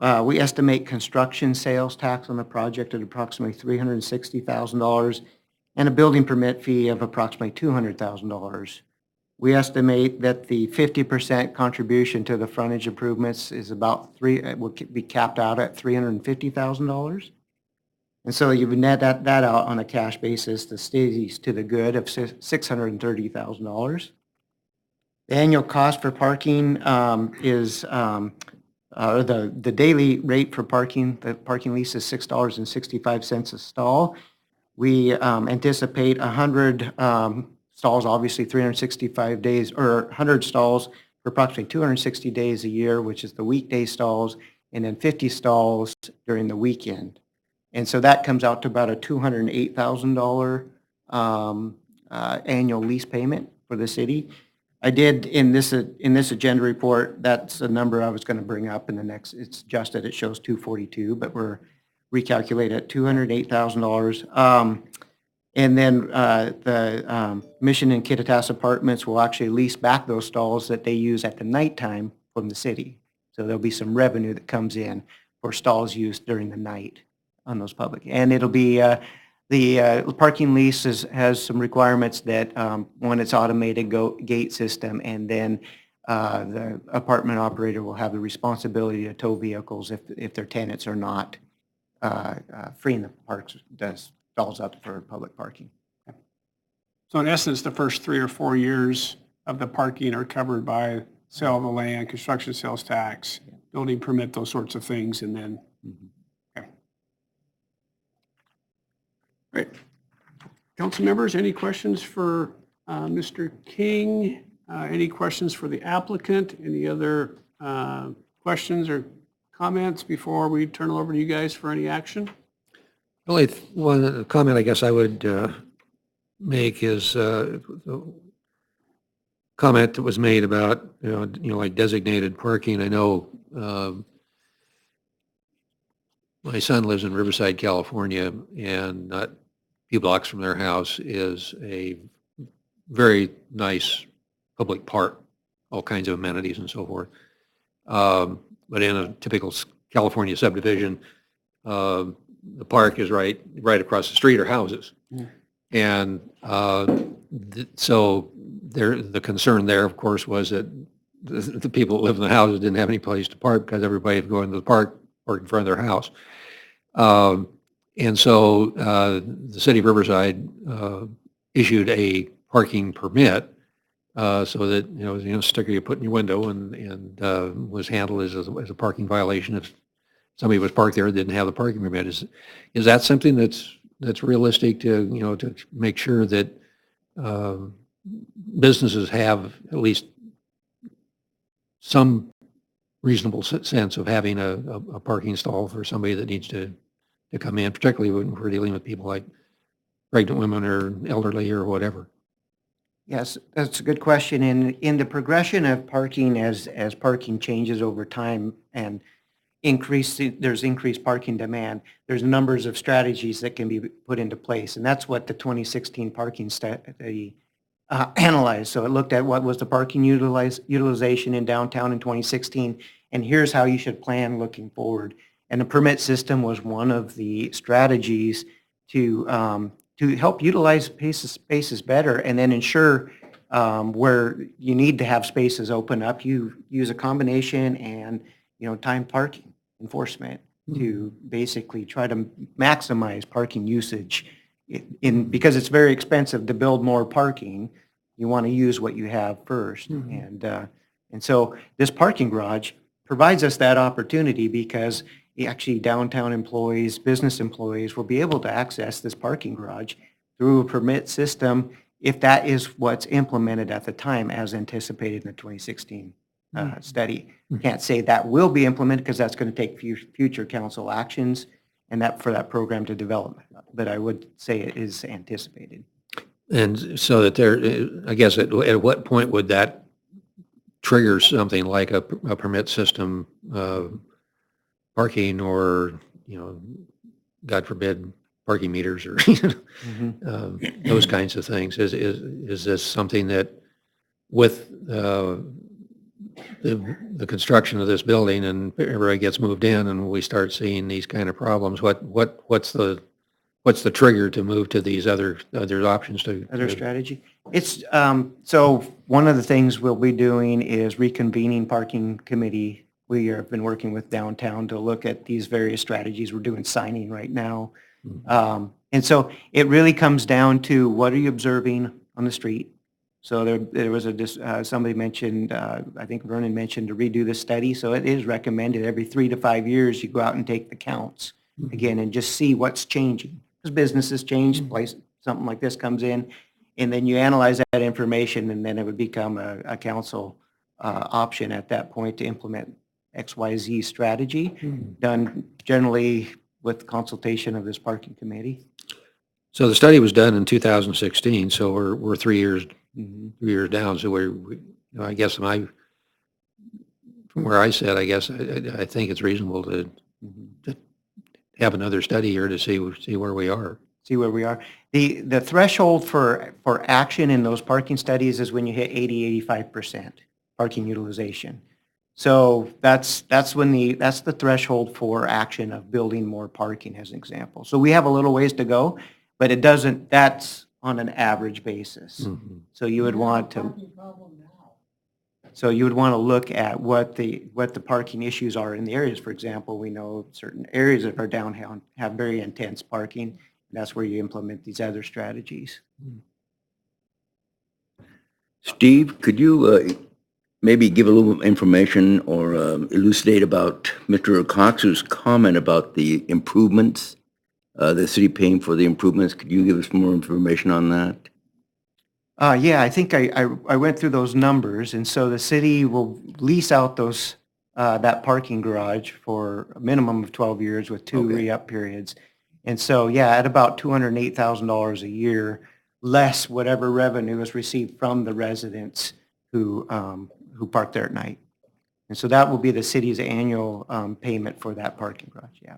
We estimate construction sales tax on the project at approximately $360,000 and a building permit fee of approximately $200,000. We estimate that the 50% contribution to the frontage improvements is about will be capped out at $350,000. And so you would net that out on a cash basis, the city's to the good of $630,000. The annual cost for parking is, the daily rate for parking, the parking lease is $6.65 a stall. We anticipate 100 stalls, obviously 365 days, or 100 stalls for approximately 260 days a year, which is the weekday stalls, and then 50 stalls during the weekend. And so that comes out to about a $208,000 annual lease payment for the city. I did, in this agenda report, that's a number I was going to bring up in the next, it's adjusted, it shows 242, but we're recalculated at $208,000. And then the Mission and Kittitas Apartments will actually lease back those stalls that they use at the nighttime from the city. So there'll be some revenue that comes in for stalls used during the night on those public. And it'll be, the parking lease has some requirements that, one, it's automated gate system, and then the apartment operator will have the responsibility to tow vehicles if their tenants are not freeing the stalls up for public parking. So in essence, the first 3 or 4 years of the parking are covered by sale of the land, construction sales tax, building permit, those sorts of things, and then, okay. Great. Council members, any questions for Mr. King? Any questions for the applicant? Any other questions or comments before we turn it over to you guys for any action? Only one comment I guess I would make is the comment that was made about, like designated parking. I know my son lives in Riverside, California, and not a few blocks from their house is a very nice public park, all kinds of amenities and so forth. But in a typical California subdivision, the park is right across the street are houses. And so the concern there, of course, was that the people that live in the houses didn't have any place to park because everybody would go into the park or in front of their house. And so the city of Riverside issued a parking permit so that, it was a sticker you put in your window and was handled as a parking violation if somebody was parked there and didn't have the parking permit. Is that something that's realistic to, to make sure that businesses have at least some reasonable sense of having a parking stall for somebody that needs to come in, particularly when we're dealing with people like pregnant women or elderly or whatever? Yes, that's a good question. In the progression of parking, as parking changes over time and there's increased parking demand, there's numbers of strategies that can be put into place. And that's what the 2016 parking study analyzed. So it looked at what was the parking utilization in downtown in 2016, and here's how you should plan looking forward. And the permit system was one of the strategies to help utilize spaces better and then ensure where you need to have spaces open up, you use a combination and timed parking enforcement to basically try to maximize parking usage. Because it's very expensive to build more parking, you want to use what you have first. And so this parking garage provides us that opportunity because actually downtown employees, business employees will be able to access this parking garage through a permit system if that is what's implemented at the time as anticipated in the 2016 study. Can't say that will be implemented because that's going to take future council actions and for that program to develop. But I would say it is anticipated. And so that I guess at what point would that trigger something like a permit system, parking or, God forbid, parking meters or those kinds of things? Is this something that with the construction of this building and everybody gets moved in and we start seeing these kind of problems, what's the trigger to move to these other options to other strategy? It's so one of the things we'll be doing is reconvening parking committee. We have been working with downtown to look at these various strategies. We're doing signing right now. And so it really comes down to what are you observing on the street? So there was somebody mentioned, I think Vernon mentioned to redo the study. So it is recommended every 3 to 5 years, you go out and take the counts again and just see what's changing. Because businesses change, something like this comes in, and then you analyze that information, and then it would become a council option at that point to implement XYZ strategy, done generally with consultation of this parking committee. So the study was done in 2016, so we're 3 years, 3 years down. So I guess from where I sit, I guess I think it's reasonable to have another study here to see where we are. See where we are. The threshold for action in those parking studies is when you hit 85% parking utilization. So that's the threshold for action of building more parking, as an example. So we have a little ways to go, but that's on an average basis. So you would want to look at what the parking issues are in the areas. For example, we know certain areas of our downtown have very intense parking, and that's where you implement these other strategies. Steve, could you maybe give a little information or elucidate about Mr. Cox's comment about the improvements, the city paying for the improvements? Could you give us more information on that? Yeah, I think I went through those numbers, and so the city will lease out that parking garage for a minimum of 12 years with 2 re-up periods. And so, yeah, at about $208,000 a year, less whatever revenue is received from the residents who park there at night. And so that will be the city's annual payment for that parking garage, yeah.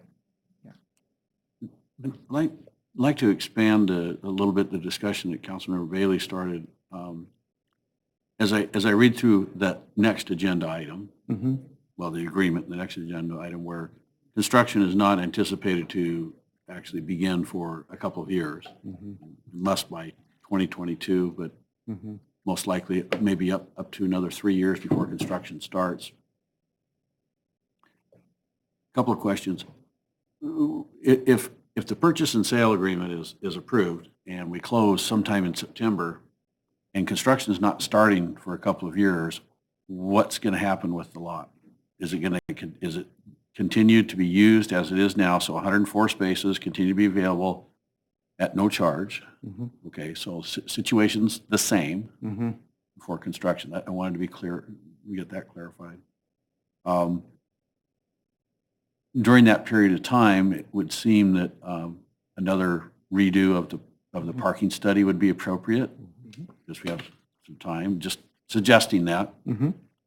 I'd like to expand a little bit the discussion that Councilmember Bailey started. As I read through that next agenda item, well, the agreement, the next agenda item where construction is not anticipated to actually begin for a couple of years. It must by 2022, but most likely maybe up to another 3 years before construction starts. Couple of questions. If the purchase and sale agreement is approved and we close sometime in September and construction is not starting for a couple of years, what's going to happen with the lot? Is it continue to be used as it is now? So 104 spaces continue to be available at no charge. Okay, so situation's the same for construction. I wanted to be clear, we get that clarified. During that period of time, it would seem that another redo of the parking study would be appropriate, because we have some time, just suggesting that.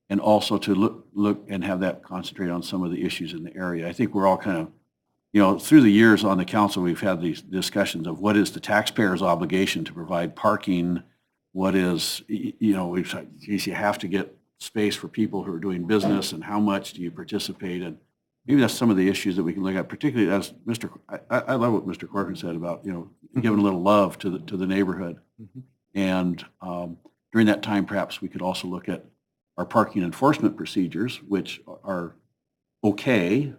And also to look and have that concentrate on some of the issues in the area. I think we're all kind of, through the years on the council, we've had these discussions of what is the taxpayer's obligation to provide parking, what is, you have to get space for people who are doing business, and how much do you participate in? Maybe that's some of the issues that we can look at, particularly as I love what Mr. Corcoran said about, giving a little love to the neighborhood. And during that time, perhaps we could also look at our parking enforcement procedures, which are okay,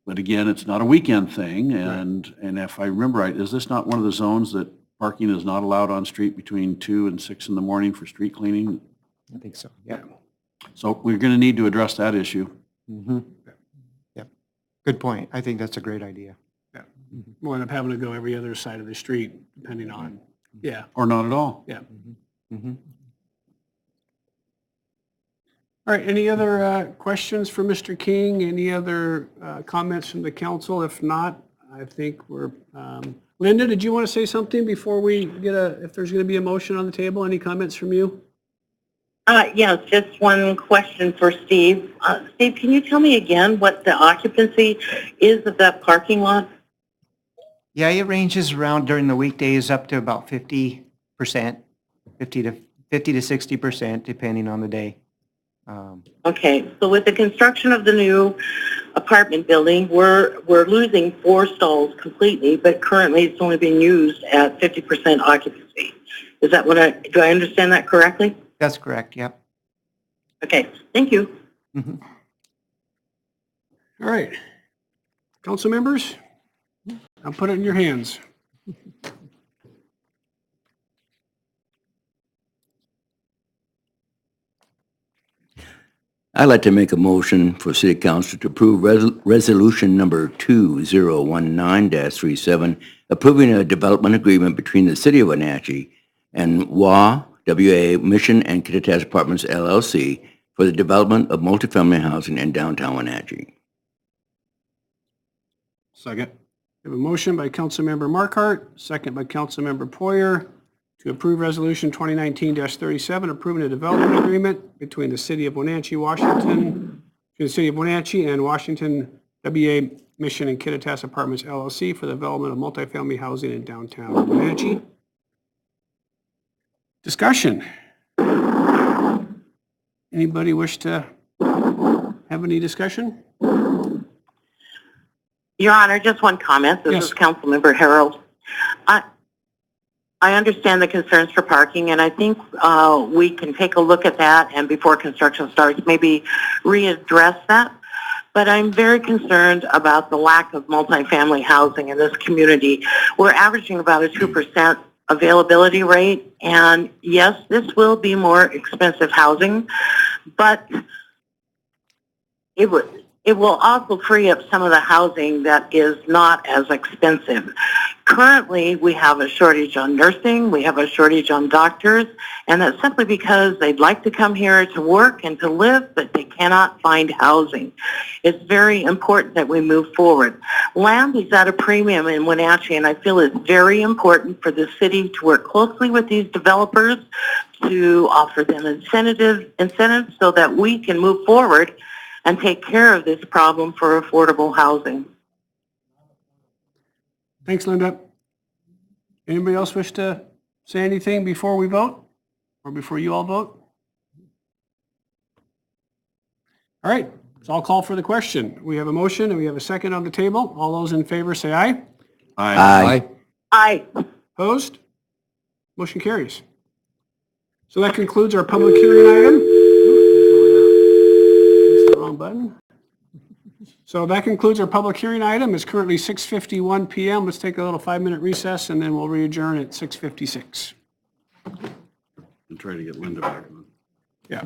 but again, it's not a weekend thing. And if I remember right, is this not one of the zones that parking is not allowed on street between 2 and 6 in the morning for street cleaning? I think so, yeah. So we're going to need to address that issue. Yep, good point. I think that's a great idea. Yeah, we'll end up having to go every other side of the street, depending on, yeah. Or not at all. Yeah. All right, any other questions for Mr. King? Any other comments from the council? If not, I think we're, Linda, did you want to say something before we get if there's going to be a motion on the table? Any comments from you? Yes, just one question for Steve. Steve, can you tell me again what the occupancy is of that parking lot? Yeah, it ranges around during the weekdays up to about 50%, 50 to 60%, depending on the day. Okay, so with the construction of the new apartment building, we're losing 4 stalls completely, but currently it's only being used at 50% occupancy. Is that do I understand that correctly? That's correct, yep. Okay, thank you. All right, council members, I'll put it in your hands. I'd like to make a motion for City Council to approve Resolution Number 2019-37, approving a development agreement between the City of Wenatchee and WA Mission and Kittitas Apartments LLC for the development of multifamily housing in downtown Wenatchee. Second. We have a motion by Councilmember Markart, second by Councilmember Poyer, to approve Resolution 2019-37, approving a development agreement between the City of Wenatchee, Washington, between the City of Wenatchee and Washington WA Mission and Kittitas Apartments LLC for the development of multifamily housing in downtown Wenatchee. Discussion. Anybody wish to have any discussion? Your Honor, just one comment. This Yes. is Councilmember Harold. I understand the concerns for parking, and I think we can take a look at that and before construction starts, maybe readdress that. But I'm very concerned about the lack of multifamily housing in this community. We're averaging about a 2% availability rate, and yes, this will be more expensive housing, but it will also free up some of the housing that is not as expensive. Currently, we have a shortage on nursing, we have a shortage on doctors, and that's simply because they'd like to come here to work and to live, but they cannot find housing. It's very important that we move forward. Land is at a premium in Wenatchee, and I feel it's very important for the city to work closely with these developers to offer them incentives so that we can move forward and take care of this problem for affordable housing. Thanks, Linda. Anybody else wish to say anything before we vote or before you all vote? All right, so I'll call for the question. We have a motion and we have a second on the table. All those in favor say aye. Aye. Aye. Opposed? Motion carries. So that concludes our public hearing item. That's the wrong button. So that concludes our public hearing item. It's currently 6:51 PM. Let's take a little 5-minute recess and then we'll re-adjourn at 6:56. And try to get Linda back on. Yeah.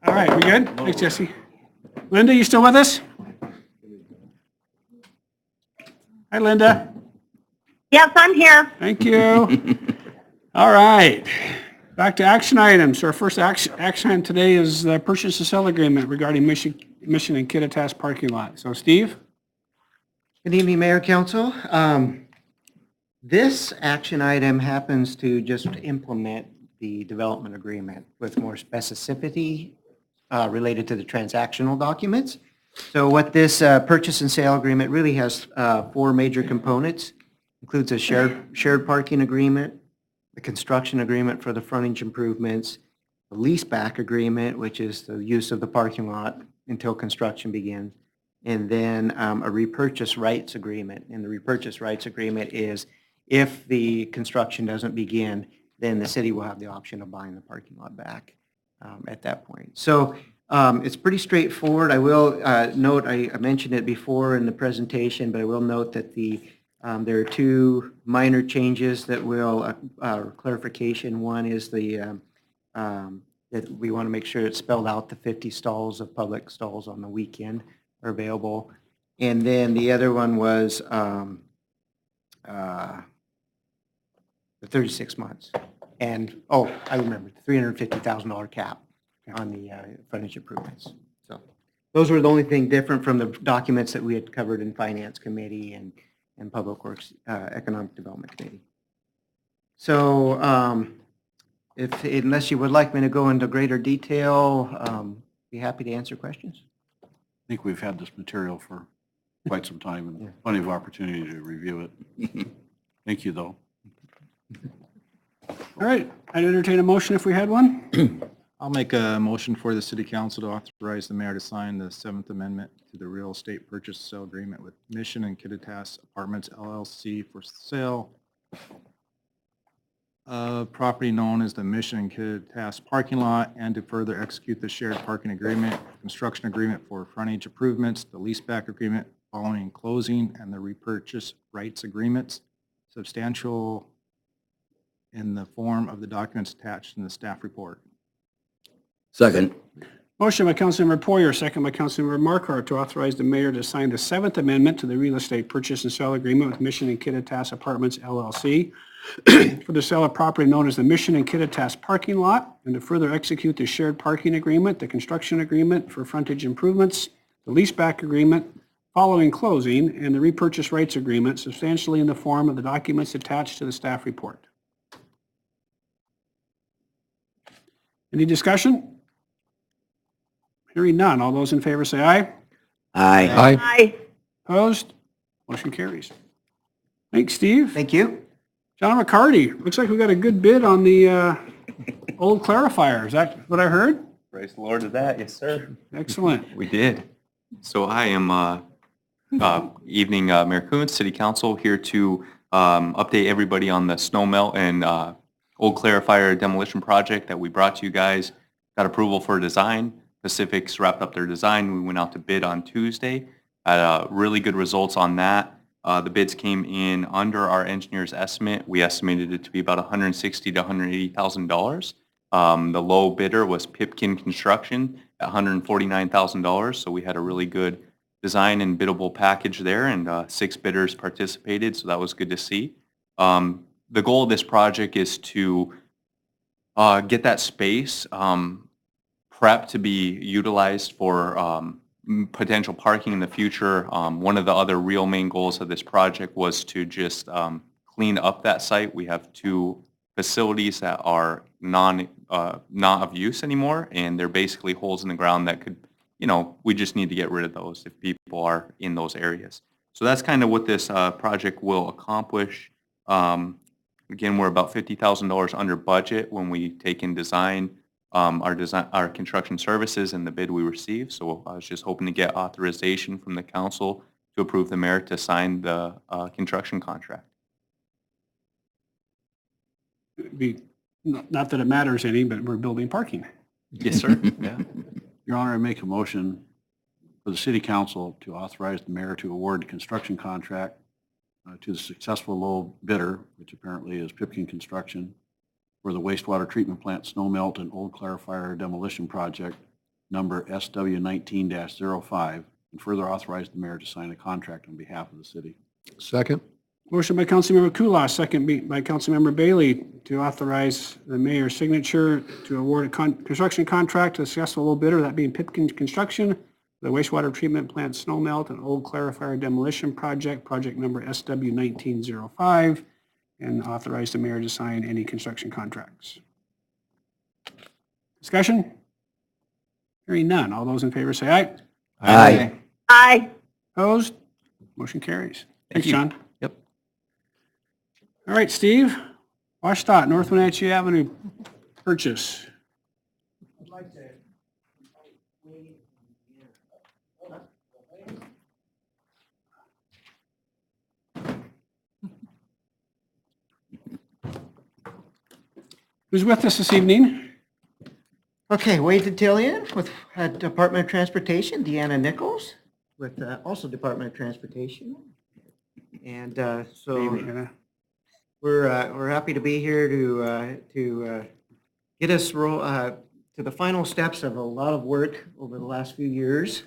All right, we good? Thanks, Jesse. Linda, you still with us? Hi, Linda. Yes, I'm here. Thank you. All right, back to action items. Our first action item today is the purchase and sale agreement regarding Mission and Kittitas parking lot. So Steve? Good evening, Mayor, Council. This action item happens to just implement the development agreement with more specificity related to the transactional documents. So what this purchase and sale agreement really has 4 major components. Includes a shared parking agreement, the construction agreement for the frontage improvements, the leaseback agreement, which is the use of the parking lot until construction begins, and then a repurchase rights agreement. And the repurchase rights agreement is if the construction doesn't begin, then the city will have the option of buying the parking lot back at that point. So it's pretty straightforward. I will note, I mentioned it before in the presentation, but I will note that there are 2 minor changes that will, clarification. One is that we want to make sure it's spelled out the 50 stalls of public stalls on the weekend are available. And then the other one was the 36 months. And, I remember, the $350,000 cap on the frontage improvements. So those were the only thing different from the documents that we had covered in Finance Committee and Public Works Economic Development Committee. So unless you would like me to go into greater detail, be happy to answer questions. I think we've had this material for quite some time and plenty of opportunity to review it. Thank you, though. All right, I'd entertain a motion if we had one. I'll make a motion for the city council to authorize the mayor to sign the 7th Amendment to the real estate purchase and sale agreement with Mission and Kittitas Apartments LLC for sale of property known as the Mission and Kittitas parking lot, and to further execute the shared parking agreement, construction agreement for frontage improvements, the leaseback agreement following closing, and the repurchase rights agreements, substantial in the form of the documents attached in the staff report. Second. Motion by Councilmember Poyer, second by Councilmember Markart to authorize the mayor to sign the 7th Amendment to the real estate purchase and sale agreement with Mission and Kittitas Apartments LLC for the sale of property known as the Mission and Kittitas parking lot, and to further execute the shared parking agreement, the construction agreement for frontage improvements, the leaseback agreement following closing, and the repurchase rights agreement substantially in the form of the documents attached to the staff report. Any discussion? Hearing none. All those in favor say aye. Aye. Aye. Opposed? Motion carries. Thanks, Steve. Thank you. John McCarty, looks like we got a good bid on the old clarifier. Is that what I heard? Praise the Lord to that. Yes, sir. Excellent. We did. So I am, evening, Mayor Coons, City Council, here to update everybody on the snow melt and old clarifier demolition project that we brought to you guys. Got approval for design. Pacific's wrapped up their design. We went out to bid on Tuesday. Had really good results on that. The bids came in under our engineer's estimate. We estimated it to be about $160,000 to $180,000. The low bidder was Pipkin Construction at $149,000. So we had a really good design and biddable package there, and 6 bidders participated. So that was good to see. The goal of this project is to get that space prepped to be utilized for potential parking in the future. One of the other real main goals of this project was to just clean up that site. We have 2 facilities that are not of use anymore, and they're basically holes in the ground that could, we just need to get rid of those if people are in those areas. So that's kind of what this project will accomplish. Again, we're about $50,000 under budget when we take in design, our construction services and the bid we received. So I was just hoping to get authorization from the council to approve the mayor to sign the construction contract. Not that it matters any, but we're building parking. Yes, sir. Yeah. Your Honor, I make a motion for the city council to authorize the mayor to award the construction contract to the successful low bidder, which apparently is Pipkin Construction, for the wastewater treatment plant snow melt and old clarifier demolition project number SW19-05, and further authorize the mayor to sign a contract on behalf of the city. Second? Motion by Councilmember Kulas, second by Councilmember Bailey to authorize the mayor's signature to award a construction contract to a successful low bidder, that being Pipkin Construction, the wastewater treatment plant snow melt and old clarifier demolition project, project number SW1905, and authorize the mayor to sign any construction contracts. Discussion? Hearing none. All those in favor say aye. Aye. Aye. Opposed? Motion carries. Thanks, you. John. Yep. All right, Steve. WashDOT, North Wenatchee Avenue purchase. Who's with us this evening? Okay, Wade Detillion with Department of Transportation, Deanna Nichols with also Department of Transportation. And so we're happy to be here to get us to the final steps of a lot of work over the last few years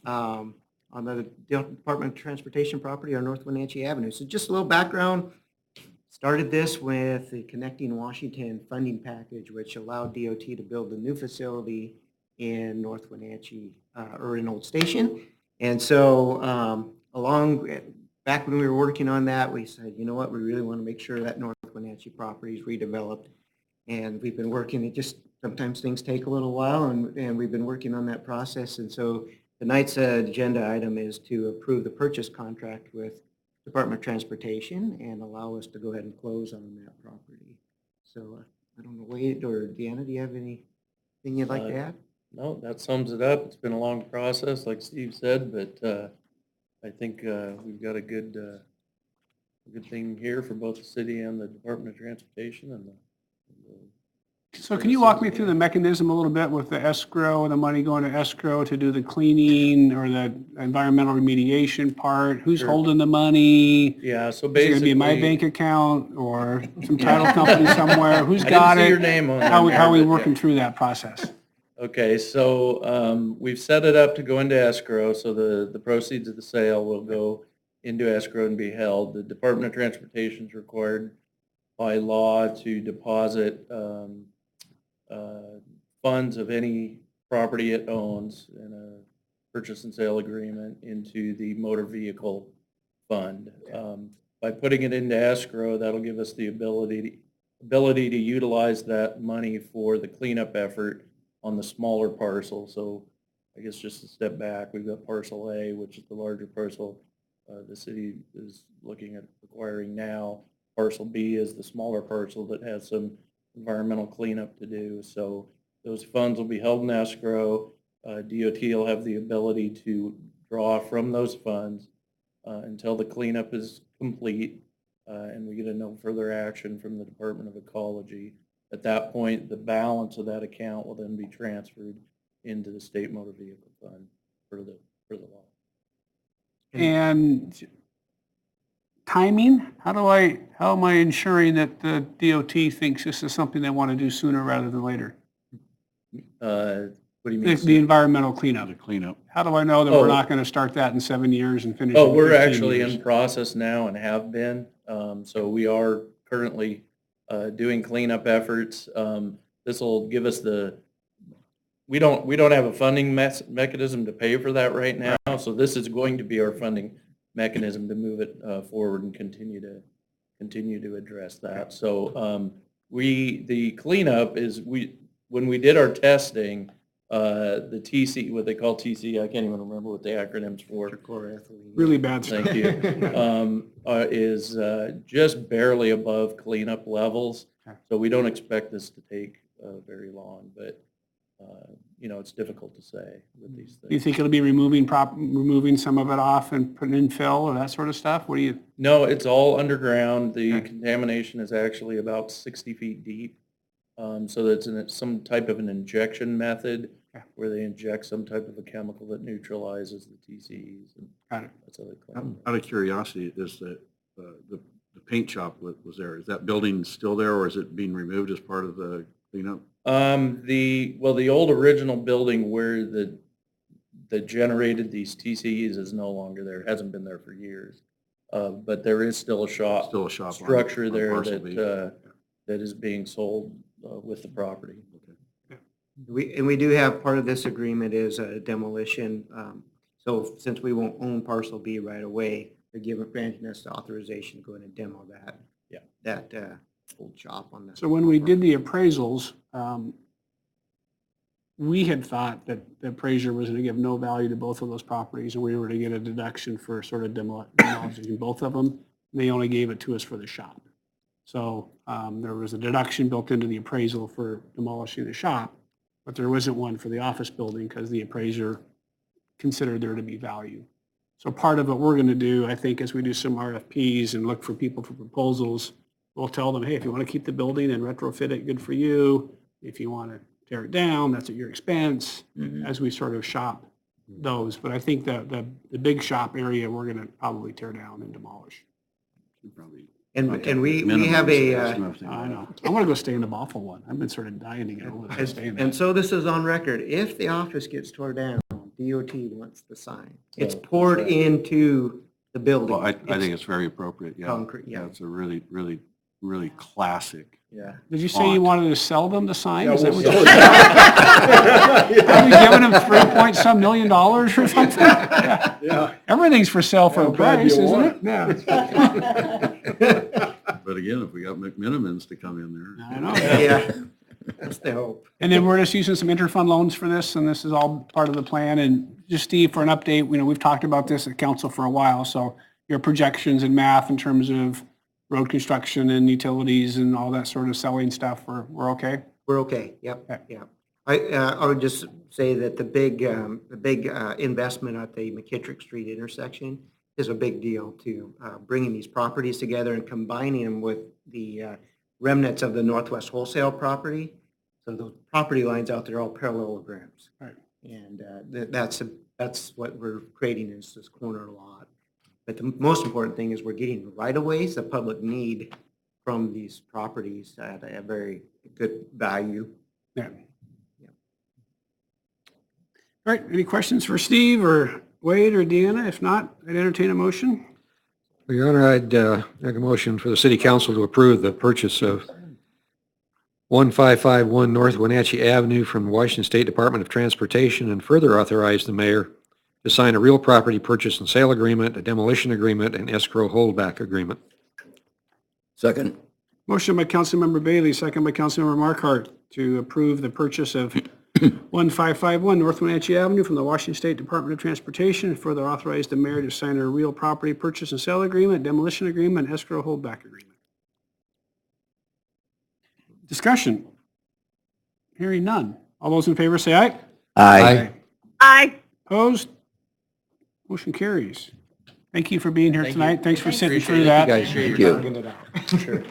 on the Department of Transportation property on North Wenatchee Avenue. So just a little background. Started this with the Connecting Washington funding package, which allowed DOT to build a new facility in North Wenatchee, or in Old Station. And so back when we were working on that, we said, you know what, we really want to make sure that North Wenatchee property is redeveloped. And we've been working, it just, sometimes things take a little while, and we've been working on that process. And so tonight's agenda item is to approve the purchase contract with Department of Transportation and allow us to go ahead and close on that property. So I don't know, Wade or Deanna, do you have anything you'd like to add? No, that sums it up. It's been a long process, like Steve said, but I think we've got a good thing here for both the city and the Department of Transportation. And So can you walk me through the mechanism a little bit with the escrow, the money going to escrow to do the cleaning or the environmental remediation part? Who's Sure. holding the money? Yeah, so Is it basically. going to be in my bank account or some title company somewhere? Who's I got didn't see it? your name on How there, are we but working yeah. through that process? Okay, so we've set it up to go into escrow, so the proceeds of the sale will go into escrow and be held. The Department of Transportation is required by law to deposit funds of any property it owns in a purchase and sale agreement into the motor vehicle fund. By putting it into escrow, that'll give us the ability to utilize that money for the cleanup effort on the smaller parcel. So I guess just to step back, we've got parcel A, which is the larger parcel the city is looking at acquiring now. Parcel B is the smaller parcel that has some environmental cleanup to do. So those funds will be held in escrow. DOT will have the ability to draw from those funds until the cleanup is complete and we get a no further action from the Department of Ecology. At that point, the balance of that account will then be transferred into the state motor vehicle fund for the law. And timing, how am I ensuring that the DOT thinks this is something they want to do sooner rather than later? What do you mean? The environmental cleanup. The cleanup. How do I know that we're not going to start that in 7 years and finish it Oh, in we're 15 actually years? in process now and have been. So we are currently doing cleanup efforts. This will give us we don't have a funding mechanism to pay for that right now. So this is going to be our funding mechanism to move it forward and continue to address that. So the cleanup is when we did our testing, the TC, what they call TC, I can't even remember what the acronym's for. Really bad. Thank you. Is just barely above cleanup levels. So we don't expect this to take very long, but it's difficult to say with these things. Do you think it'll be removing some of it off and putting in fill or that sort of stuff? What do you? No, it's all underground. The contamination is actually about 60 feet deep. So that's some type of an injection method where they inject some type of a chemical that neutralizes the TCEs. And Got it. that's how they clean it. Out of curiosity, is the the paint shop was there. Is that building still there, or is it being removed as part of the cleanup? The old original building where that generated these TCEs is no longer there. It hasn't been there for years. But there is still a shop. Still a shop on- Structure on there parcel B. that is being sold with the property. We do have, part of this agreement is a demolition. So since we won't own parcel B right away, they're granting us the authorization to go in and demo that. Yeah. That old shop on the. So when we did the appraisals, we had thought that the appraiser was going to give no value to both of those properties, and we were to get a deduction for sort of demolishing both of them. They only gave it to us for the shop. So there was a deduction built into the appraisal for demolishing the shop, but there wasn't one for the office building because the appraiser considered there to be value. So part of what we're going to do, I think, as we do some RFPs and look for people for proposals, we'll tell them, hey, if you want to keep the building and retrofit it, good for you. If you want to tear it down, that's at your expense, as we sort of shop those. But I think that the big shop area, we're going to probably tear down and demolish. And we have a. I know. I want to go stay in the Boffle one. I've been sort of dying to get over there and stay in And that. so this is on record. If the office gets torn down, DOT wants the sign. It's poured into the building. Well, I think it's very appropriate, yeah. Concrete, yeah. It's a really, really, really classic. Yeah. Did you say you wanted to sell them the sign? Yeah, Is that we'll what sell you Are we giving them $3-some million or something? Yeah. Everything's for sale for a price, isn't it? Yeah. But again, if we got McMinimans to come in there. I know. Yeah, that's the hope. And then we're just using some interfund loans for this, and this is all part of the plan. And just Steve, for an update, we've talked about this at council for a while, so your projections and math in terms of road construction and utilities and all that sort of selling stuff, we're okay? We're okay, yep, yep. I would just say that the big investment at the McKittrick Street intersection is a big deal too. Bringing these properties together and combining them with the remnants of the Northwest Wholesale property. So those property lines out there are all parallelograms. Right. And that's what we're creating, is this corner lot. But the most important thing is we're getting right-of-ways the public need from these properties at a very good value. Yeah. All right, any questions for Steve or Wade or Deanna? If not, I'd entertain a motion. Well, Your Honor, I'd make a motion for the city council to approve the purchase of 1551 North Wenatchee Avenue from the Washington State Department of Transportation, and further authorize the mayor to sign a real property purchase and sale agreement, a demolition agreement, and escrow holdback agreement. Second. Motion by Councilmember Bailey, second by Councilmember Markart to approve the purchase of 1551 North Wenatchee Avenue from the Washington State Department of Transportation, and further authorize the mayor to sign a real property purchase and sale agreement, demolition agreement, and escrow holdback agreement. Discussion. Hearing none. All those in favor say aye. Aye. Aye. Opposed? Motion carries. Thank you for being here tonight. Thanks for sitting through Appreciate that. it. Thank you. Working it out. Sure.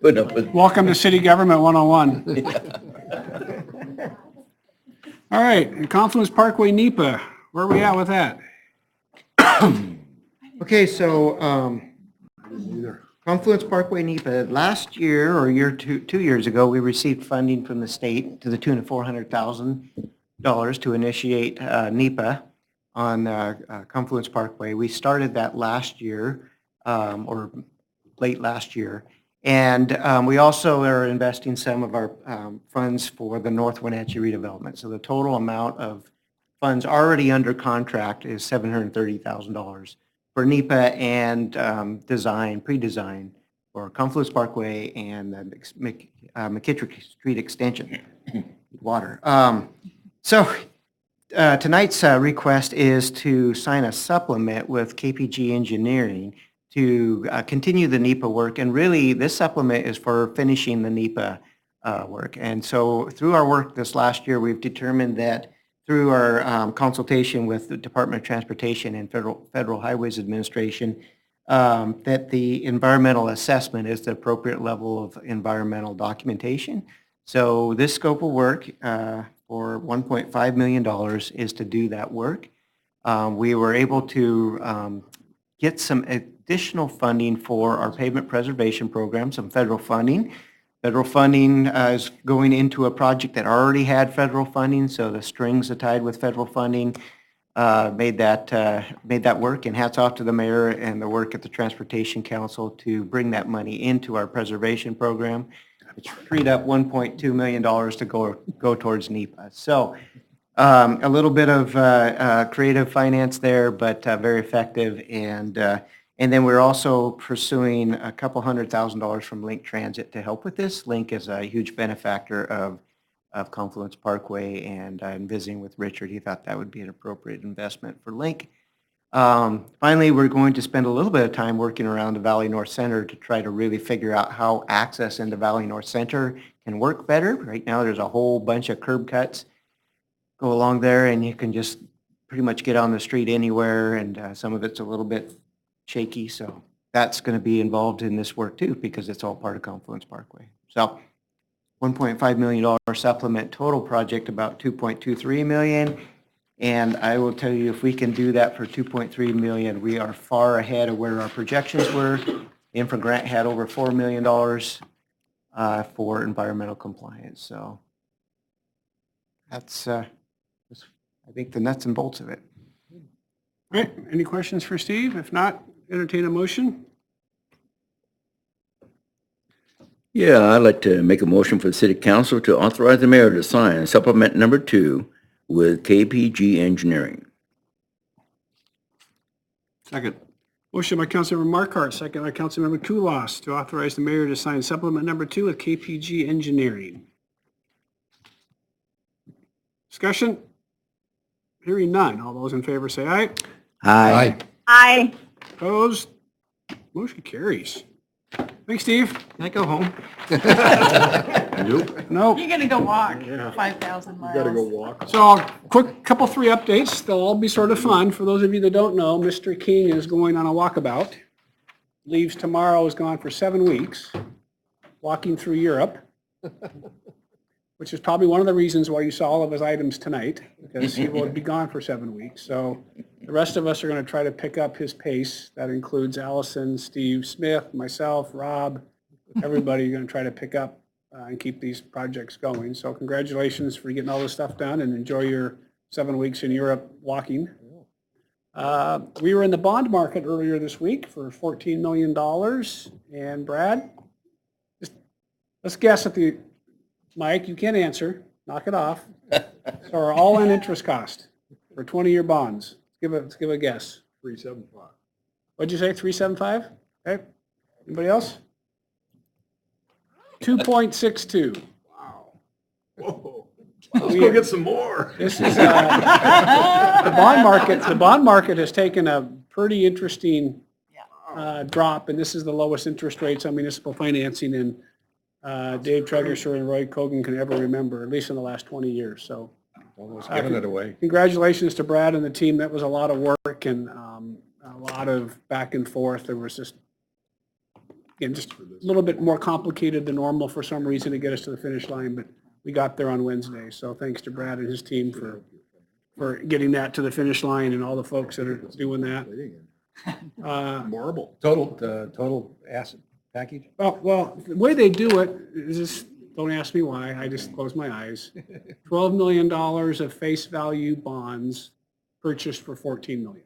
Put up with. Welcome to City Government 101. All right, and Confluence Parkway NEPA, where are we at with that? Okay, so Confluence Parkway NEPA, last year or two years ago, we received funding from the state to the tune of $400,000 to initiate NEPA on Confluence Parkway. We started that last year, or late last year. And we also are investing some of our funds for the North Wenatchee redevelopment. So the total amount of funds already under contract is $730,000 for NEPA and pre-design for Confluence Parkway and the McKittrick Street extension, water. So tonight's request is to sign a supplement with KPG Engineering to continue the NEPA work. And really, this supplement is for finishing the NEPA work. And so through our work this last year, we've determined that through our consultation with the Department of Transportation and Federal Highways Administration, that the environmental assessment is the appropriate level of environmental documentation. So this scope of work for $1.5 million is to do that work. We were able to get some additional funding for our pavement preservation program, some federal funding. Federal funding is going into a project that already had federal funding, so the strings are tied with federal funding made that work. And hats off to the mayor and the work at the Transportation Council to bring that money into our preservation program. It's freed up $1.2 million to go towards NEPA. So a little bit of creative finance there, but very effective. And then we're also pursuing a couple $100,000 from Link Transit to help with this. Link is a huge benefactor of Confluence Parkway, and in visiting with Richard, he thought that would be an appropriate investment for Link. Finally, we're going to spend a little bit of time working around the Valley North Center to try to really figure out how access into Valley North Center can work better. Right now, there's a whole bunch of curb cuts go along there, and you can just pretty much get on the street anywhere, and some of it's a little bit shaky, so that's going to be involved in this work too, because it's all part of Confluence Parkway. So $1.5 million supplement, total project about $2.23 million. And I will tell you, if we can do that for $2.3 million, we are far ahead of where our projections were. The Infra grant had over $4 million for environmental compliance. So that's, I think, the nuts and bolts of it. All right, any questions for Steve? If not, entertain a motion. Yeah, I'd like to make a motion for the city council to authorize the mayor to sign supplement number 2 with KPG Engineering. Second. Motion by Councilmember Markart, second by Councilmember Kulas to authorize the mayor to sign supplement number 2 with KPG Engineering. Discussion? Hearing none. All those in favor say aye. Aye. Aye. Opposed? Motion carries. Thanks, Steve. Can I go home? No. You're gonna go walk 5,000 miles. walk. So quick couple 3 updates. They'll all be sort of fun. For those of you that don't know, Mr. King is going on a walkabout. Leaves tomorrow, is gone for 7 weeks, walking through Europe, which is probably one of the reasons why you saw all of his items tonight, because he will be gone for 7 weeks. So the rest of us are going to try to pick up his pace. That includes Allison, Steve Smith, myself, Rob, everybody going to try to pick up and keep these projects going. So congratulations for getting all this stuff done, and enjoy your 7 weeks in Europe walking. We were in the bond market earlier this week for $14 million. And Brad, just let's guess at the, Mike, you can't answer, knock it off. So our all-in interest cost for 20-year bonds, let's give a guess. 375. What'd you say, 375? Okay, anybody else? 2.62. Whoa. Let's go get some more. This is, the bond market has taken a pretty interesting drop, and this is the lowest interest rates on municipal financing in Dave Tregersher and Roy Cogan can ever remember, at least in the last 20 years. So Almost giving it away. congratulations to Brad and the team. That was a lot of work and a lot of back and forth. There was just, again, just a little bit more complicated than normal for some reason to get us to the finish line, but we got there on Wednesday. So thanks to Brad and his team for getting that to the finish line, and all the folks that are doing that. Marble. Total asset package? Well, the way they do it is just, don't ask me why, I just close my eyes. $12 million of face value bonds purchased for $14 million.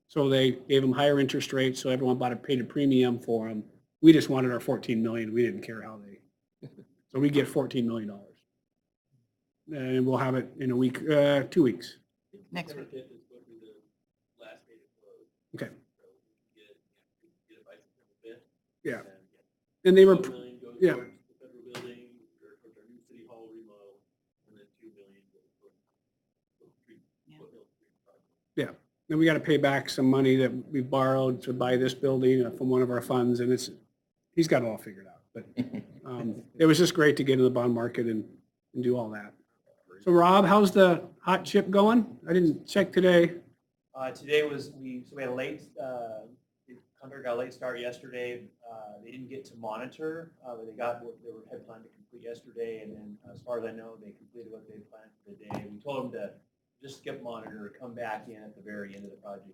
So they gave them higher interest rates, so everyone paid a premium for them. We just wanted our $14 million. We didn't care how they, so we get $14 million. And we'll have it in a week, 2 weeks. Next week. Okay. Yeah. And they were, yeah. Yeah. Then we got to pay back some money that we borrowed to buy this building from one of our funds, and he's got it all figured out. But it was just great to get into the bond market and do all that. So Rob, how's the hot chip going? I didn't check today. Today we had a late, contractor got a late start yesterday. They didn't get to monitor, but they had planned to complete yesterday, and then as far as I know, they completed what they had planned for the day. We told them to just skip monitor, come back in at the very end of the project.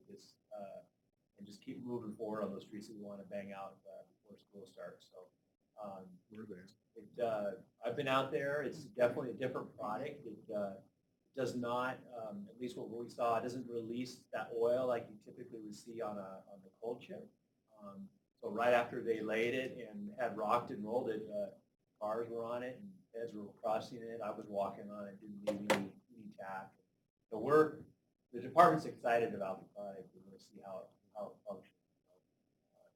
and just keep moving forward on those streets that we want to bang out before school starts. So I've been out there. It's definitely a different product. It does not, at least what we saw, it doesn't release that oil like you typically would see on the cold chip. So right after they laid it and had rocked and rolled it, cars were on it and heads were crossing it. I was walking on it, didn't leave any tack. So the department's excited about the product. We're going to see how it functions.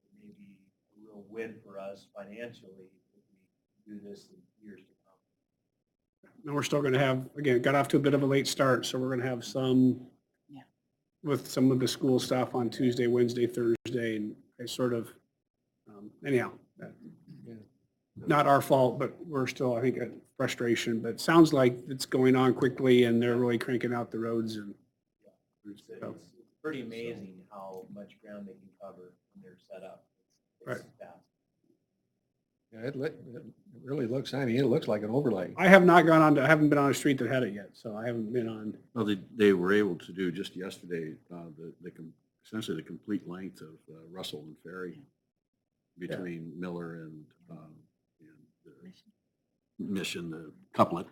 It may be a real win for us financially if we do this in years to come. And we're still going to have, again, got off to a bit of a late start, so we're going to have some with some of the school stuff on Tuesday, Wednesday, Thursday, and I sort of, anyhow, not our fault, but we're still, I think, at frustration, but it sounds like it's going on quickly and they're really cranking out the roads and. It's pretty amazing how much ground they can cover when they're set up. It's fast. Yeah, it really looks, I mean, it looks like an overlay. I have not gone on, I haven't been on a street that had it yet, so I haven't been on. Well, they were able to do just yesterday, essentially the complete length of Russell and Ferry between Miller and Mission, the couplet.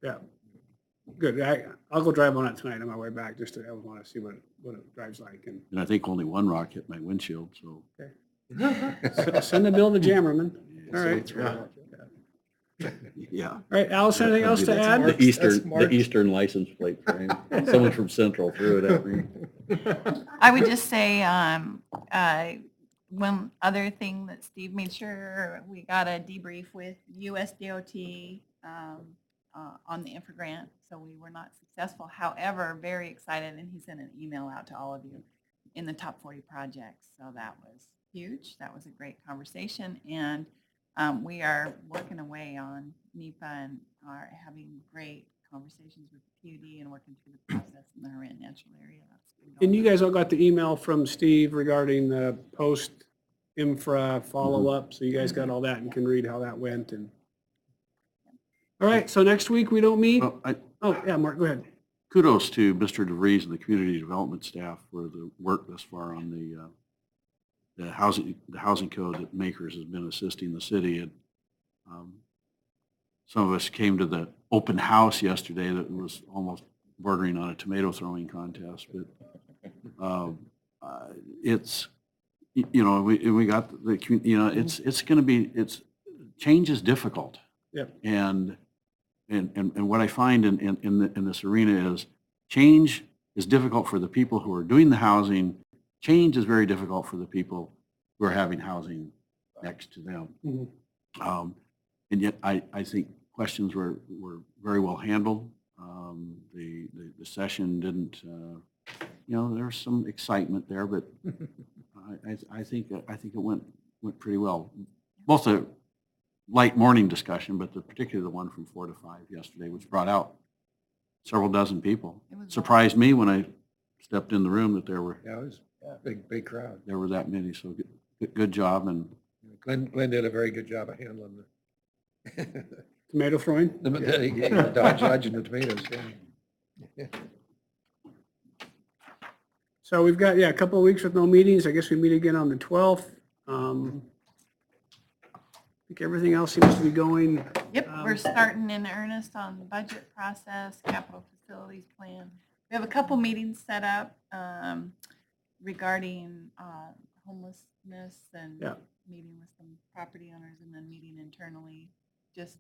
Yeah. Good. I'll go drive on it tonight on my way back, just to, I want to see what it drives like. And I think only one rock hit my windshield, so. Okay. Send the bill to Jammerman. All right. Yeah. All right, Allison, anything else to add? The Eastern license plate frame. Someone from Central threw it at me. I would just say, one other thing that Steve made sure we got a debrief with USDOT on the infra grant, so we were not successful. However, very excited, and he sent an email out to all of you in the top 40 projects. So that was huge. That was a great conversation, and we are working away on NEPA and are having great conversations with the PUD and working through the process in the Huron Natural Area. And you guys all got the email from Steve regarding the post-infra follow-up, so you guys got all that and can read how that went. And all right, so next week we don't meet? Yeah, Mark, go ahead. Kudos to Mr. DeVries and the community development staff for the work thus far on the housing code that Makers has been assisting the city. And some of us came to the open house yesterday that was almost bordering on a tomato throwing contest, but it's, we got the, it's going to be, change is difficult. Yeah. And what I find in this arena is change is difficult for the people who are doing the housing. Change is very difficult for the people who are having housing next to them. Mm-hmm. And yet I think questions were very well handled. The session didn't, there was some excitement there, but I think it went pretty well. Both a light morning discussion, but particularly the one from 4 to 5 yesterday, which brought out several dozen people. Surprised me when I stepped in the room that there were. Yeah, it was a big crowd. There were that many, so good job. And Glenn did a very good job of handling the tomato throwing. Dodging the tomatoes. Yeah. So we've got, a couple of weeks with no meetings. I guess we meet again on the 12th. I think everything else seems to be going. Yep, we're starting in earnest on the budget process, capital facilities plan. We have a couple meetings set up regarding homelessness and meeting with some property owners and then meeting internally, just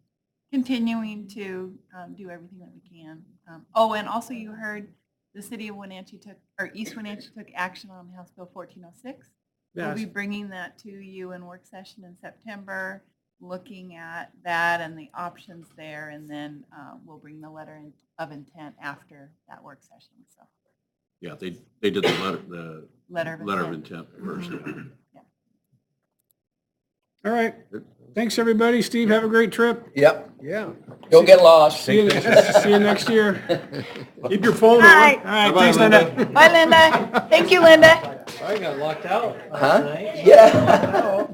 continuing to do everything that we can. And also you heard the city of Wenatchee East Wenatchee took action on House Bill 1406. Yes. We'll be bringing that to you in work session in September, looking at that and the options there, and then we'll bring the letter of intent after that work session. So. Yeah, they did the letter of intent first. Yeah. All right. Thanks, everybody. Steve, have a great trip. Yep. Yeah. Don't get lost. See you next year. Keep your phone on. Bye. All right. Thanks, Linda. Bye, Linda. Thank you, Linda. I got locked out Huh? last night. Yeah.